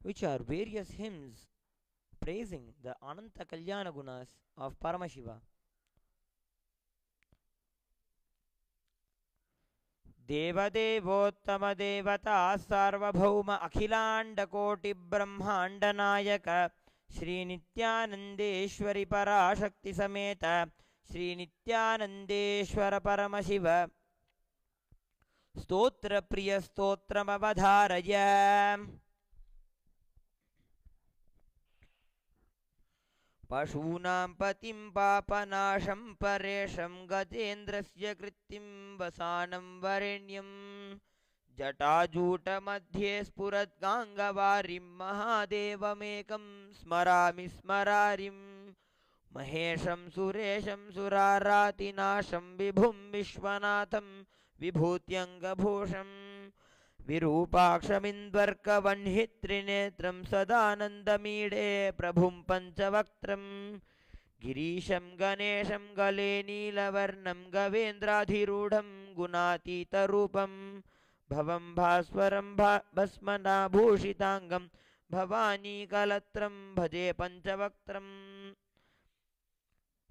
which are various hymns praising the Ananta Kalyana Gunas of Paramashiva. देवदेवोत्तम देवता सार्वभौम अखिलांड कोटि ब्रह्मांड नायक श्री नित्यानंदेश्वरी पराशक्ति समेत श्री नित्यानंदेश्वर परमशिव स्तोत्र प्रिय स्तोत्रमवधारय. पशूनां पतिं पापनाशं परेशं गजेन्द्रस्य कृत्तिं वसानं वरेण्यं जटाजूटमध्ये स्फुरद्गाङ्गवारिं महादेवमेकं स्मरामि स्मरारिं महेशं सुरेशं सुरारातिनाशं विभुं विश्वनाथं विभूत्यङ्गभूषम् विरूपाक्षमिन्द्वर्कवह्नित्रिनेत्रं सदानन्दमीडे प्रभुं पञ्चवक्त्रं गिरीशं गणेशं गले नीलवर्णं गवेन्द्राधिरूढं गुणातीतरूपं भवं भास्वरं भस्मनाभूषिताङ्गं भवानीकलत्रं भजे पञ्चवक्त्रम्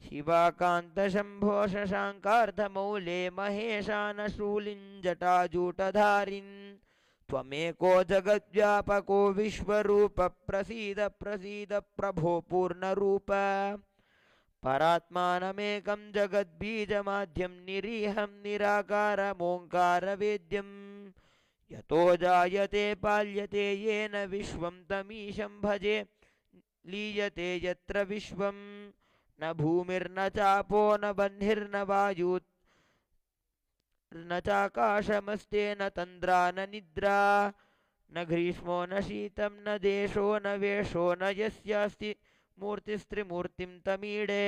शिवाकान्तशम्भो शशाङ्कार्धमौले महेशानशूलिं जटाजूटधारिन् त्वमेको जगद्व्यापको विश्वरूप प्रसीद प्रसीद प्रभो पूर्णरूप परात्मानमेकं जगद्बीजमाद्यं निरीहं निराकारमोङ्कारवेद्यं यतो जायते पाल्यते येन विश्वं तमीशं भजे लीयते यत्र विश्वं न भूमिर्न चापो न बह्निर्न वायुर्न चाकाशमस्तेन तन्द्रा न निद्रा न ग्रीष्मो न शीतं न देशो न वेषो न यस्यास्ति मूर्तिस्त्रिमूर्तिं तमीडे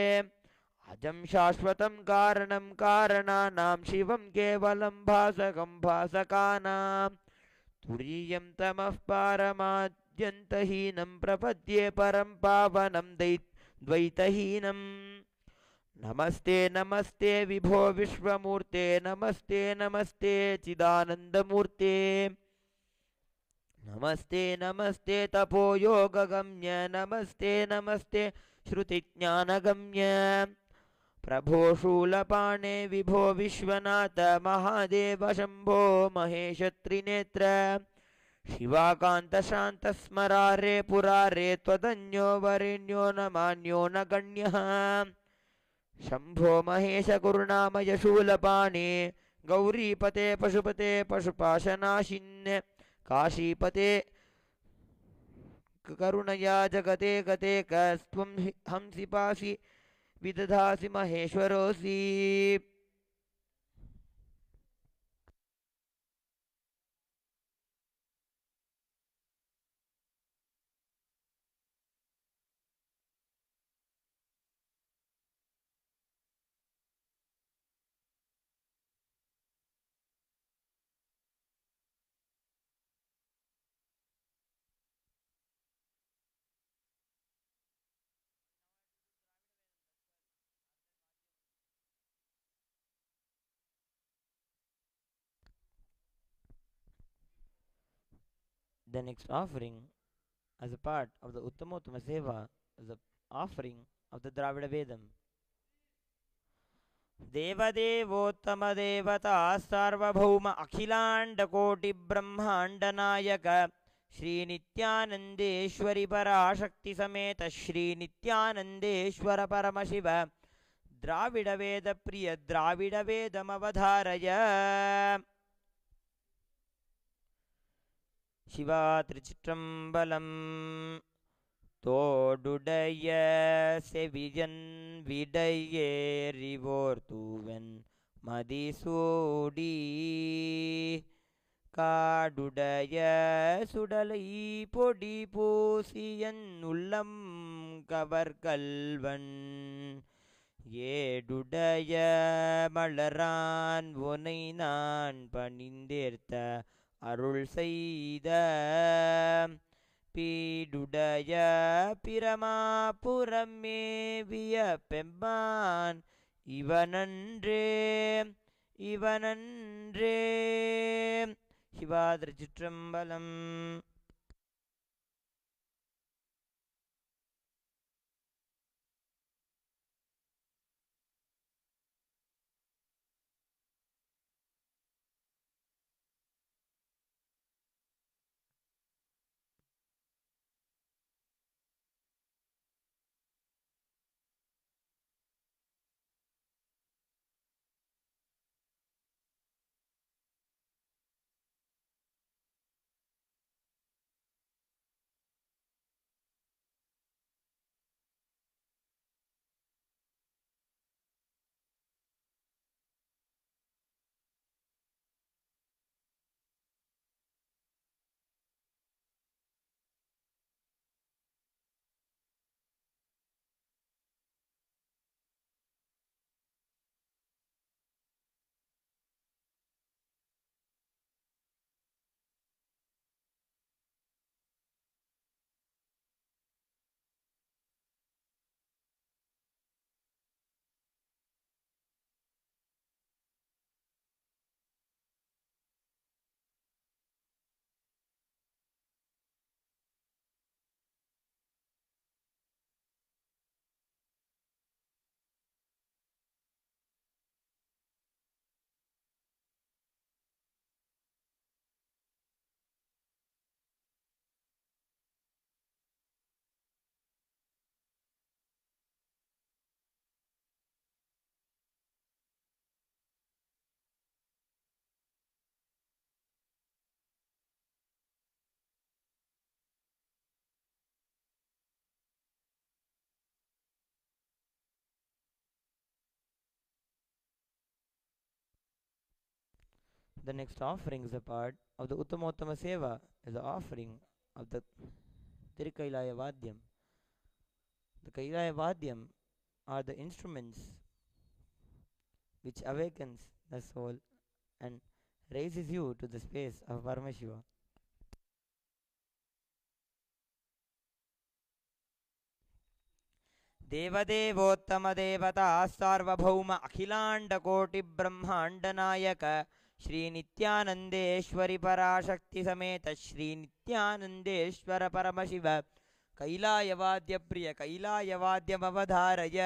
अजं शाश्वतं कारणं कारणानां शिवं केवलं भासकं भासकानां तुरीयं तमः पारमाद्यन्तहीनं प्रपद्ये परं पावनं द्वैतहीनम् नमस्ते नमस्ते विभो विश्वमूर्ते नमस्ते नमस्ते चिदानन्दमूर्ते नमस्ते नमस्ते तपोयोगगम्य नमस्ते नमस्ते श्रुतिज्ञानगम्य प्रभो शूलपाणे विभो विश्वनाथ महादेव शम्भो महेश त्रिनेत्र शिवाकान्तशान्तस्मरारे पुरारे त्वदन्यो वरेण्यो न मान्यो न गण्यः शम्भो महेश गुरुनामय शूलपाणे गौरीपते पशुपते पशुपाशनाशिन् काशीपते करुणया जगते गते कस्त्वं हंसि पासि विदधासि महेश्वरोऽसि The next offering, as a part of the Uttamottama Seva, is the offering of the Dravida Vedam. देवदेवोत्तमदेवता सार्वभौम अखिलाण्डकोटिब्रह्माण्डनायक श्रीनित्यानन्देश्वरि पराशक्तिसमेत श्रीनित्यानन्देश्वर परमशिव द्राविडवेदप्रिय द्राविडवेदमवधारय शिवा त्रिचित्रम्बलम् தோடுடைய செவியன் விடையேறிவோர் தூவன் மதிசூடி காடுடைய சுடலை பொடி பூசியன் உள்ளம் கவர்கல்வன் ஏடுடைய மலரான் உனை நான் பணிந்தேர்த்த அருள் செய்த பீடுடைய பிரமாபுரமேவிய பெம்மான் இவனன்றே இவனன்றே சிவா திருச்சிற்றம்பலம். The next offering is a part of the Uttamottama Seva, is the offering of the Tirikailaya Vadyam. The Kailaya Vadyam are the instruments which awakens the soul and raises you to the space of Paramashiva. देवदेवोत्तमदेवता Sarvabhauma अखिलाण्डकोटिब्रह्माण्डनायक श्रीनित्यानन्देश्वरि पराशक्तिसमेत श्रीनित्यानन्देश्वर Paramshiva कैलायवाद्यप्रिय कैलायवाद्यमवधारय.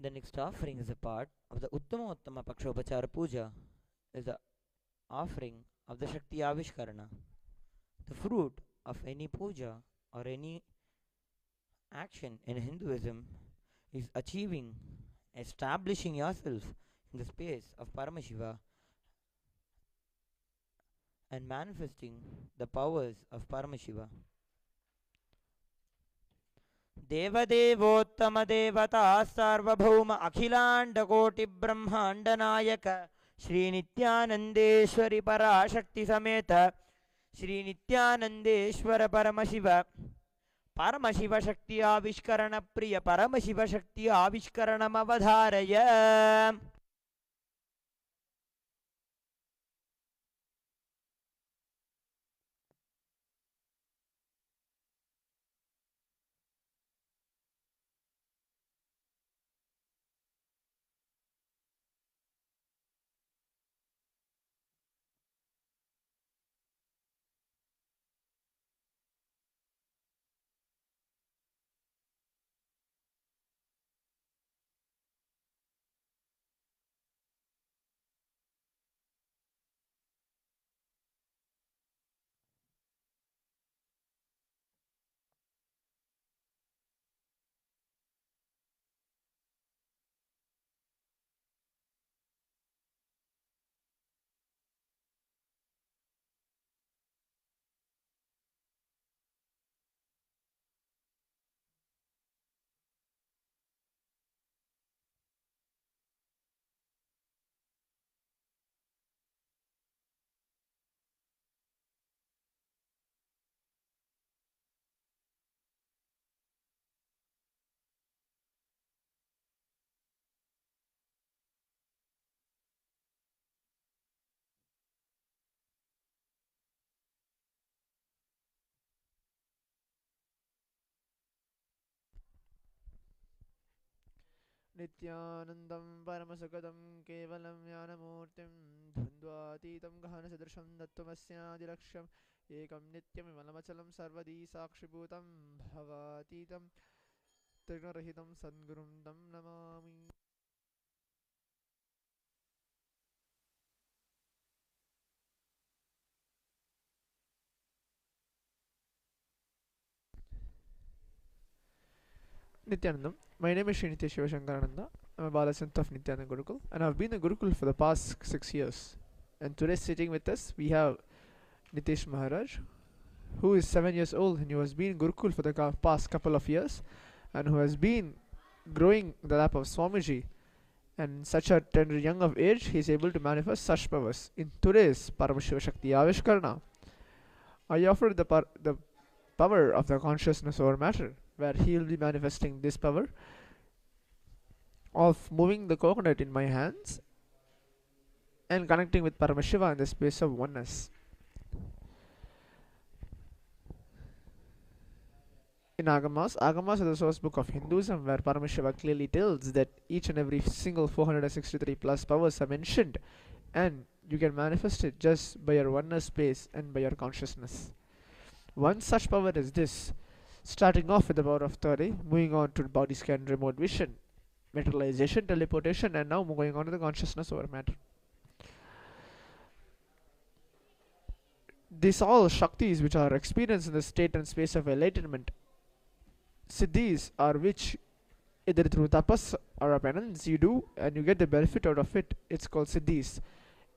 The next offering is a part of the Uttama Uttama Pakshopachara Puja, is the offering of the Shakti Avishkarana. The fruit of any puja or any action in Hinduism is achieving, establishing yourself in the space of Paramashiva and manifesting the powers of Paramashiva. देवदेवोत्तम देवता सार्वभौम अखिलांड कोटि ब्रह्मांड नायक श्री नित्यानंदेश्वरी पराशक्ति समेत श्री नित्यानंदेश्वर परमशिव परमशिव शक्ति आविष्करण प्रिय परमशिव शक्ति आविष्करणमवधारय. नित्यानन्दं परमसुखदं केवलं ज्ञानमूर्तिं द्वन्द्वातीतं गहनसदृशं तत्त्वमस्यादिलक्ष्यम् एकं नित्यमिमलमचलं सर्वदी साक्षिभूतं भवातीतं त्रिगुणरहितं सद्गुरुं तं Namami. Nityanandam. My name is Srinitya Shivashankarananda. I'm a Balasant of Nityananda Gurukul, and I've been a Gurukul for the past 6 years. And today, sitting with us, we have Nitish Maharaj, who is 7 years old and who has been Gurukul for the past couple of years, and who has been growing the lap of Swamiji. And in such a tender young of age, he is able to manifest such powers. In today's Paramashiva Shakti Avishkarana, I offer the power of the consciousness over matter, where he will be manifesting this power of moving the coconut in my hands and connecting with Paramashiva in the space of oneness. In Agamas is the source book of Hinduism, where Paramashiva clearly tells that each and every single 463 plus powers are mentioned, and you can manifest it just by your oneness space and by your consciousness. One such power is this, starting off with the power of 30, moving on to body scan, remote vision, materialization, teleportation, and now going on to the consciousness over matter. These all Shaktis which are experienced in the state and space of enlightenment, Siddhis, are which either through tapas or penance you do and you get the benefit out of it, it's called Siddhis.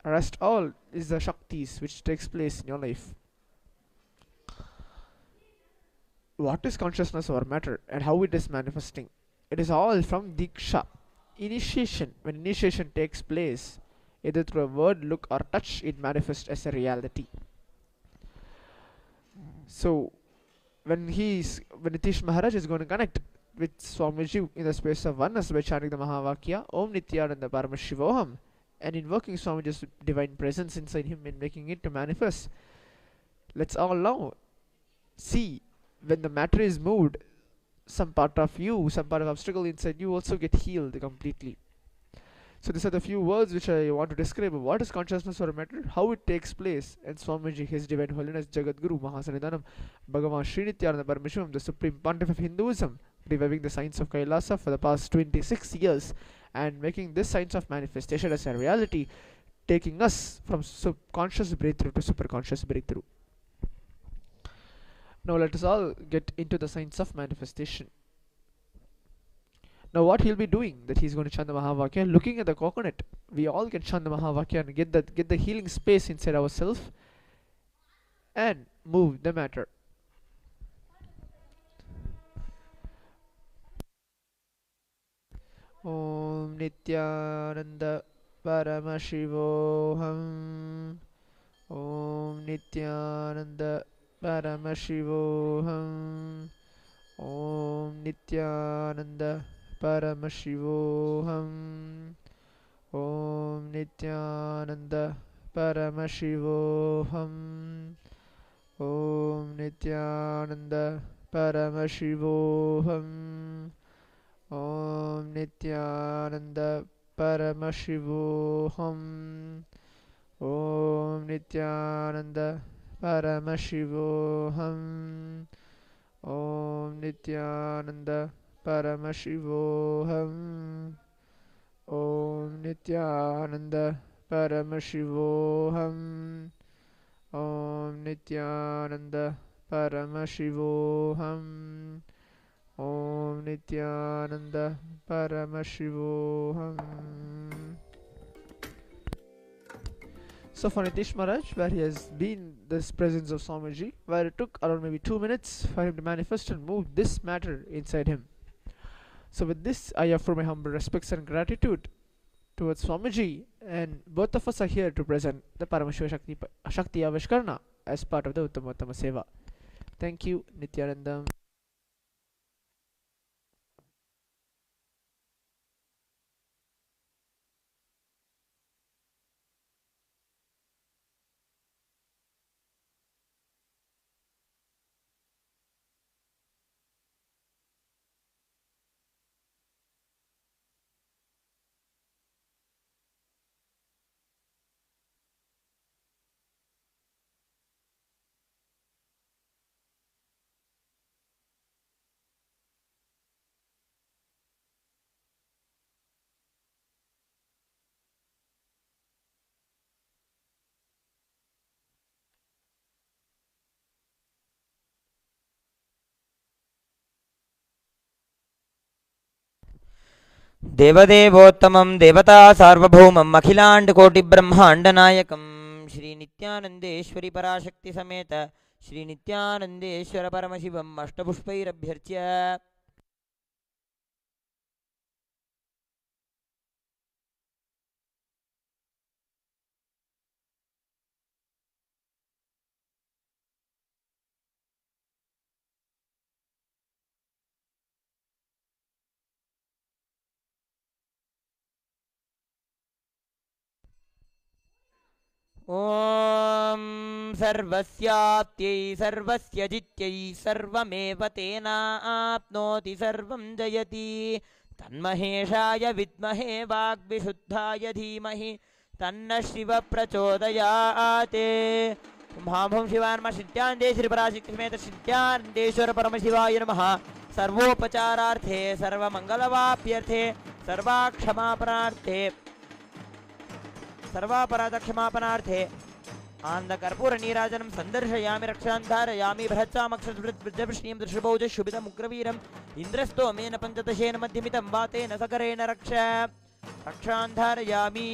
Rest all is the Shaktis which takes place in your life. What is consciousness over matter and how it is manifesting? It is all from Diksha. Initiation. When initiation takes place, either through a word, look, or touch, it manifests as a reality. So, when Nitish Maharaj is going to connect with Swamiji in the space of oneness by chanting the Mahavakya, Om Nityananda Paramashivoham, and invoking Swamiji's divine presence inside him and making it to manifest, let's all now see, when the matter is moved, some part of you, some part of obstacle inside you also get healed completely. So these are the few words which I want to describe what is consciousness or matter, how it takes place, and Swamiji, His Divine Holiness Jagadguru Mahasanidanam Bhagavan Sri Nityananda Paramashivam, the Supreme Pontiff of Hinduism, reviving the science of Kailasa for the past 26 years and making this science of manifestation as a reality, taking us from subconscious breakthrough to superconscious breakthrough. Now let us all get into the science of manifestation. Now what he'll be doing, that he's going to chant the Mahavakya, looking at the coconut. We all can chant the Mahavakya and get the healing space inside ourselves and move the matter. Om Nityananda Paramashivoham. Om Nityananda Paramashivoham. Om Nityananda Paramashivoham. Om Nityananda Paramashivoham. Om Nityananda Paramashivoham. Om Nityananda Paramashivoham. Om Nityananda Paramashivoham. Om Nityananda Paramashivoham. Om Nityananda Paramashivoham. Om Nityananda Paramashivoham. Om Nityananda Paramashivoham. So for Nitish Maharaj, where he has been this presence of Swamiji, where it took around maybe 2 minutes for him to manifest and move this matter inside him. So with this, I offer my humble respects and gratitude towards Swamiji, and both of us are here to present the Paramashiva Shakti Avishkarna as part of the Uttamattama Seva. Thank you, Nityanandam. देवदेवोत्तमं देवता सार्वभौमम् अखिलाण्डकोटिब्रह्माण्डनायकं श्रीनित्यानन्देश्वरि पराशक्ति समेत श्रीनित्यानन्देश्वर परमशिवम् अष्टपुष्पैरभ्यर्च्य ॐ सर्वस्याप्त्यै सर्वस्य जित्यै सर्वमेव तेनाप्नोति सर्वं जयति तन्महेशाय विद्महे वाग्विशुद्धाय धीमहि तन्नः शिवः प्रचोदयात् भाभुं शिवान्म श्रीनित्यानन्देश्वरि समेत श्रीनित्यानन्देश्वर परमशिवाय नमः सर्वोपचारार्थे सर्वमङ्गलवाप्यर्थे सर्वाक्षमापणार्थे सर्वापराधक्षमापणार्थे आनन्दकर्पूरनीराजनं सन्दर्शयामि रक्षान्धारयामि बृहत्सामक्षसृजवृष्णीं दृशभौजशुभितमुग्रवीरम् इन्द्रस्तोमेन पञ्चदशेन मध्यमितं वातेन सकरेण रक्षान्धारयामि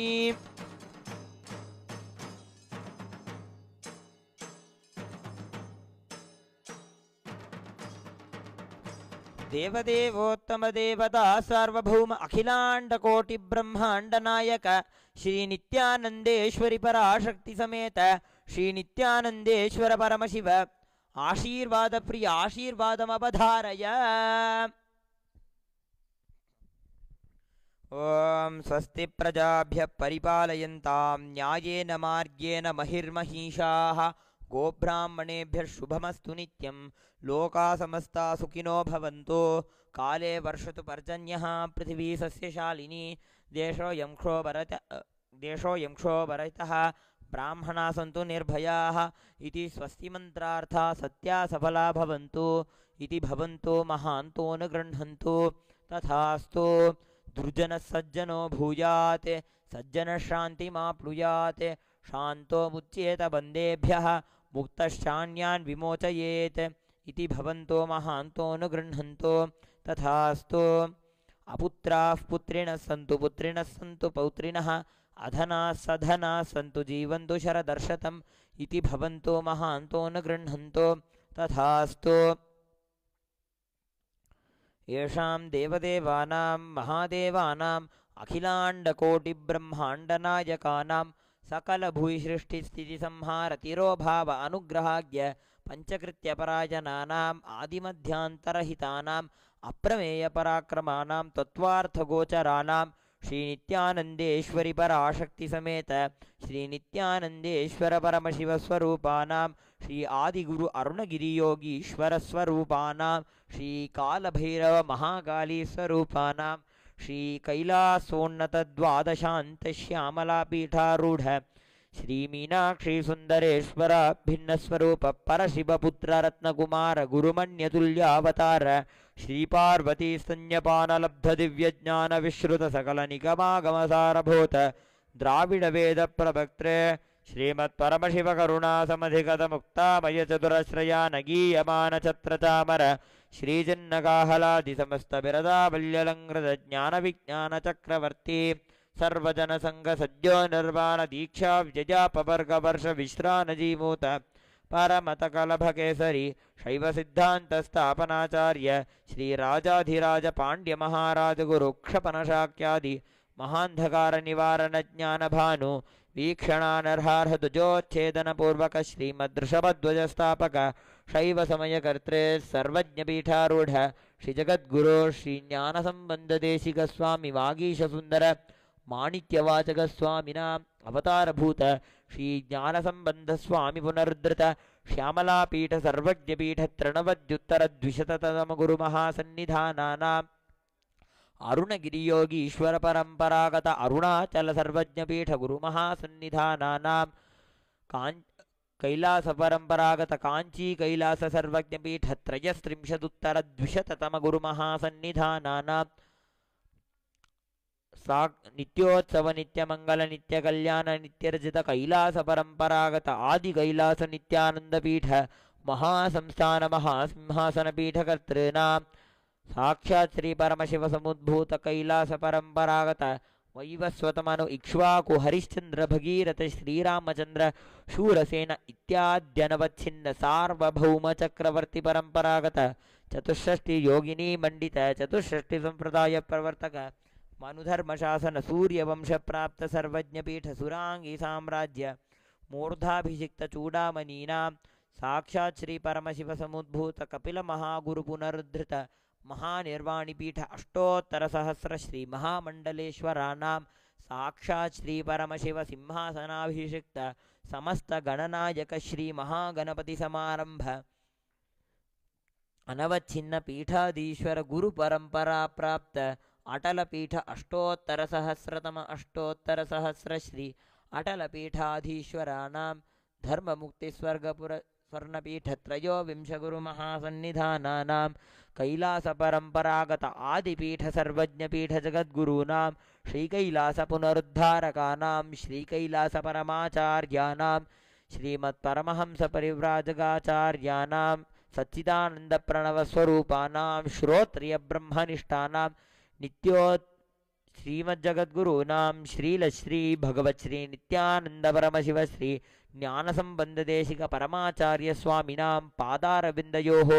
देवदेवोत्तमदेवता सार्वभौम अखिलाण्डकोटिब्रह्माण्डनायक श्रीनित्यानन्देश्वरि पराशक्ति समेत श्रीनित्यानन्देश्वर परमशिव आशीर्वादप्रिय आशीर्वादमवधारय ॐ स्वस्ति प्रजाभ्यः परिपालयन्तां न्यायेन मार्गेण महिर्महीषाः गोब्राह्मणेभ्यः शुभमस्तु नित्यं लोकाः समस्ताः सुखिनो भवन्तु काले वर्षतु पर्जन्यः पृथिवी सस्यशालिनी देशोऽयं क्षोभरहितः ब्राह्मणाः सन्तु निर्भयाः इति स्वस्ति मन्त्रार्थाः सत्या सफला भवन्तु इति भवन्तो महान्तो न गृह्णन्तु तथास्तु दुर्जनः सज्जनो भूयात् सज्जनशान्तिमाप्नुयात् शान्तो मुच्येत बन्देभ्यः मुक्तश्चान्यान् विमोचयेत् इति भवन्तो महान्तो न गृह्णन्तु तथास्तु अपुत्राः पुत्रिणः सन्तु पौत्रिणः अधनाः सधनाः सन्तु जीवन्तु शरदर्शतम् इति भवन्तो महान्तो न गृह्णन्तु तथास्तु येषां देवदेवानां महादेवानाम् अखिलाण्डकोटिब्रह्माण्डनायकानां सकलभूयसृष्टिस्थितिसंहारतिरोभाव अनुग्रहाज्ञ पञ्चकृत्यपरायणानाम् आदिमध्यान्तरहितानाम् अप्रमेयपराक्रमाणां तत्त्वार्थगोचराणां श्रीनित्यानन्देश्वरि पराशक्तिसमेत श्रीनित्यानन्देश्वर परमशिवस्वरूपाणां श्री आदिगुरु अरुणगिरियोगीश्वरस्वरूपाणां श्रीकालभैरव महाकालीस्वरूपाणां श्रीकैलासोन्नतद्वादशान्तश्यामलापीठारूढ श्रीमीनाक्षीसुन्दरेश्वर भिन्नस्वरूप परशिवपुत्ररत्नकुमार गुरुमण्यतुल्यावतार श्रीपार्वतीस्तन्यपानलब्धदिव्यज्ञानविश्रुतसकलनिगमागमसारभूत द्राविडवेदप्रवक्त्रे श्रीमत्परमशिवकरुणासमधिगतमुक्तामयचतुरश्रयानगीयमानछत्रचामर श्रीजन्नकाहलादिसमस्तबिरदाबल्यलङ्कृतज्ञानविज्ञानचक्रवर्ती सर्वजनसङ्गसद्यो निर्वाणदीक्षाव्यजापवर्गवर्षविश्रानजीमूत परमतकलभकेसरी शैवसिद्धान्तस्थापनाचार्य श्रीराजाधिराजपाण्ड्यमहाराजगुरुक्षपणशाक्यादि महान्धकारनिवारणज्ञानभानु वीक्षणानर्हार्हदुजोच्छेदनपूर्वक श्रीमद्ऋषभध्वजस्थापक शैवसमयकर्त्रे सर्वज्ञपीठारूढ श्रीजगद्गुरो श्रीज्ञानसम्बन्धदेशिकस्वामि वागीशसुन्दर माणिक्यवाचकस्वामिनाम् अवतारभूत श्रीज्ञानसम्बन्धस्वामि पुनरुद्धृत श्यामलापीठ सर्वज्ञपीठ तृणवद्युत्तरद्विशततमगुरुमहासन्निधानानाम् अरुणगिरियोगीश्वर परम्परागत अरुणाचल सर्वज्ञपीठ गुरुमहासन्निधानानां कैलासपरम्परागत काञ्ची कैलास सर्वज्ञपीठ त्रयस्त्रिंशदुत्तरद्विशततमगुरुमहासन्निधानानां नित्योत्सव नित्यमंगल नित्यकल्याण नित्यर्जित कैलास परंपरागत आदि कैलास नित्यानंदपीठ महासंस्थान महासिंहासन पीठ कर्तॄणां साक्षात् श्री परमशिव समुद्भूत कैलास परंपरागत वैवस्वतमनु इक्ष्वाकु हरिश्चंद्र भगीरथ श्रीरामचंद्र शूरसेन इत्याद्यनवच्छिन्न सार्वभौम चक्रवर्ती परंपरागत चतुष्षष्टि योगिनी मंडित चतुष्षष्टि संप्रदाय प्रवर्तक मनुधर्मशासन सूर्यवंश प्राप्त सर्वज्ञपीठ सुरांगी साम्राज्य मूर्धाभिषिक्त चूडामणीनां साक्षात् श्री परमशिव समुद्भूत कपिल महागुरु पुनरुद्धृत महानिर्वाणिपीठ अष्टोत्तर सहस्र श्री महामंडलेश्वराणां साक्षात् श्री परमशिव सिंहासनाभिषिक्त समस्त गणनायक श्री महागणपति समारंभ अनवच्छिन्न पीठाधीश्वर गुरु परंपरा प्राप्त अटल पीठ अष्टोत्तर सहस्र श्री अटल पीठाधीश्वराणां धर्म मुक्ति स्वर्गपुर स्वर्णपीठ त्रयोविंश गुरुमहासन्निधानानां कैलास परंपरागत आदिपीठ सर्वज्ञपीठ जगद्गुरूणां श्रीकैलास पुनरुद्धारकानां श्रीकैलास परमाचार्याणां श्रीमत्परमहंस परिव्राजकाचार्याणां सच्चिदानंद प्रणव स्वरूपानां श्रोत्रिय ब्रह्मनिष्ठानां नित्यो श्रीमज्जगद्गुरूणां श्रील श्री भगवत् श्री नित्यानंद परमशिव श्री ज्ञानसंबंधदेशिक परमाचार्य स्वामिनां पादारविन्दयोः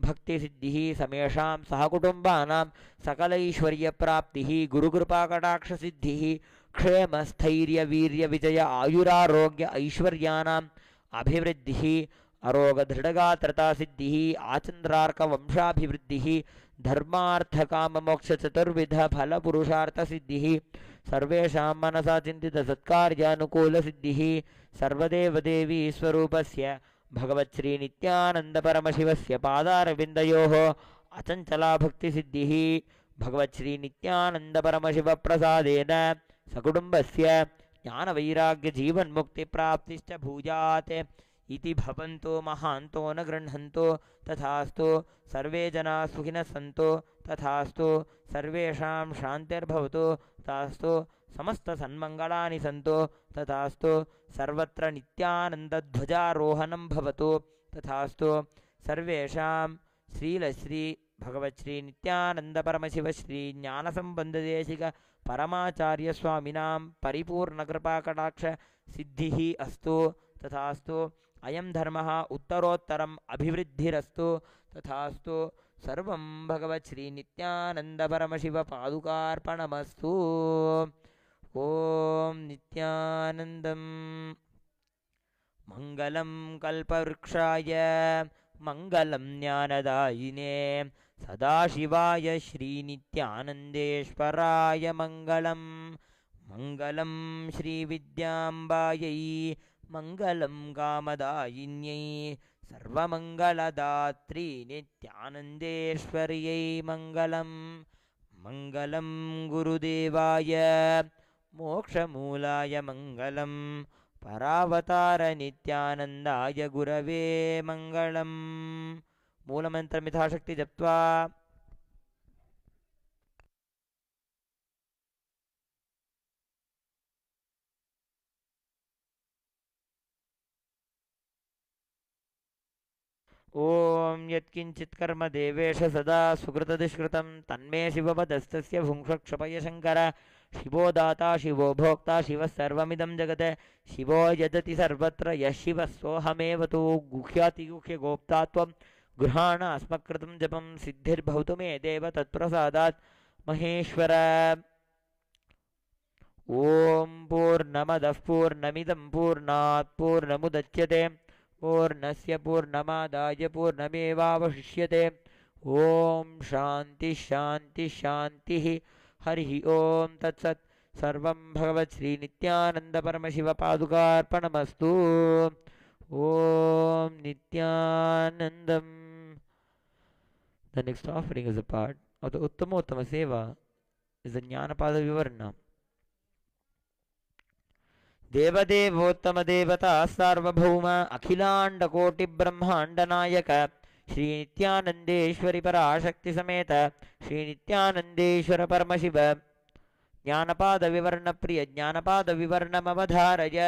भक्तिसिद्धिः समेषां सहकुटुम्बानां सकलैश्वर्यप्राप्तिः गुरुकृपाकटाक्षसिद्धिः क्षेमस्थैर्यवीर्यविजय आयुरारोग्य ऐश्वर्याणाम् अभिवृद्धिः अरोगदृढगात्रतासिद्धिः आचन्द्रार्कवंशाभिवृद्धिः धर्मार्थकाममोक्षचतुर्विध फलपुरुषार्थसिद्धिः सर्वेषां मनसा चिन्तितसत्कार्यानुकूलसिद्धिः सर्वदेवदेवी स्वरूपस्य भगवत्श्री नित्यानन्दपरमशिवस्य पादारविन्दयोः अचञ्चला भक्तिसिद्धिः भगवत्श्री नित्यानन्दपरमशिवप्रसादेन सकुटुम्बस्य ज्ञानवैराग्यजीवन्मुक्तिप्राप्तिश्च भूयात् इति भवन्तो महान्तो न गृह्णन्तो तथास्तु सर्वे जनाः सुखिनः सन्तु तथास्तु सर्वेषां शान्तिर्भवतु तथास्तु समस्तसन्मङ्गलानि सन्तु तथास्तु सर्वत्र नित्यानन्दध्वजारोहणं भवतु तथास्तु सर्वेषां श्रीलश्री भगवच्छ्री नित्यानन्दपरमशिवश्री ज्ञानसम्बन्धदेशिक परमाचार्यस्वामिनां परिपूर्णकृपाकटाक्ष सिद्धिः अस्तु तथास्तु अयं धर्मः उत्तरोत्तरम् अभिवृद्धिरस्तु तथास्तु सर्वं भगवच्छ्री नित्यानन्दपरमशिवपादुकार्पणमस्तु ॐ नित्यानन्दम् मङ्गलं कल्पवृक्षाय मङ्गलं ज्ञानदायिने सदाशिवाय श्रीनित्यानन्देश्वराय मङ्गलं मङ्गलं श्रीविद्याम्बायै मङ्गलं कामदायिन्यै सर्वमङ्गलदात्री नित्यानन्देश्वर्यै मङ्गलं मङ्गलं गुरुदेवाय मोक्षमूलाय मङ्गलं परावतार नित्यानन्दाय गुरवे मङ्गलं मूलमन्त्रमिथाशक्ति जप्त्वा ॐ यत्किञ्चित् कर्म देवेश सदा सुकृतदुष्कृतं तन्मे शिवपदस्तस्य भुङ्क्षक्षपय शङ्कर शिवो दाता शिवो भोक्ता शिवः सर्वमिदं जगत् शिवो यजति सर्वत्र यः शिवः सोऽहमेव तु गुह्यातिगुह्यगोप्ता त्वं गृहाण अस्मत्कृतं जपं सिद्धिर्भवतु मे देव तत्प्रसादात् महेश्वर ॐ पूर्णमदः पूर्णमिदं पूर्णात् पूर्णमुदच्यते पूर्णस्य पूर्णमादाय पूर्णमेवावशिष्यते ॐ शान्ति शान्ति शान्तिः हरिः ॐ तत्सत् सर्वं भगवच्छ्रीनित्यानन्दपरमशिवपादुकार्पणमस्तु ॐ नित्यानन्दम्. The next offering is a part of the Uttamottama Seva is the Jnanapada Vivarna. देवदेवोत्तमदेवता Sarvabhauma अखिलाण्डकोटिब्रह्माण्डनायक श्रीनित्यानन्देश्वरि पराशक्तिसमेत श्रीनित्यानन्देश्वर Paramshiva ज्ञानपादविवर्णप्रिय ज्ञानपादविवर्णमवधारय.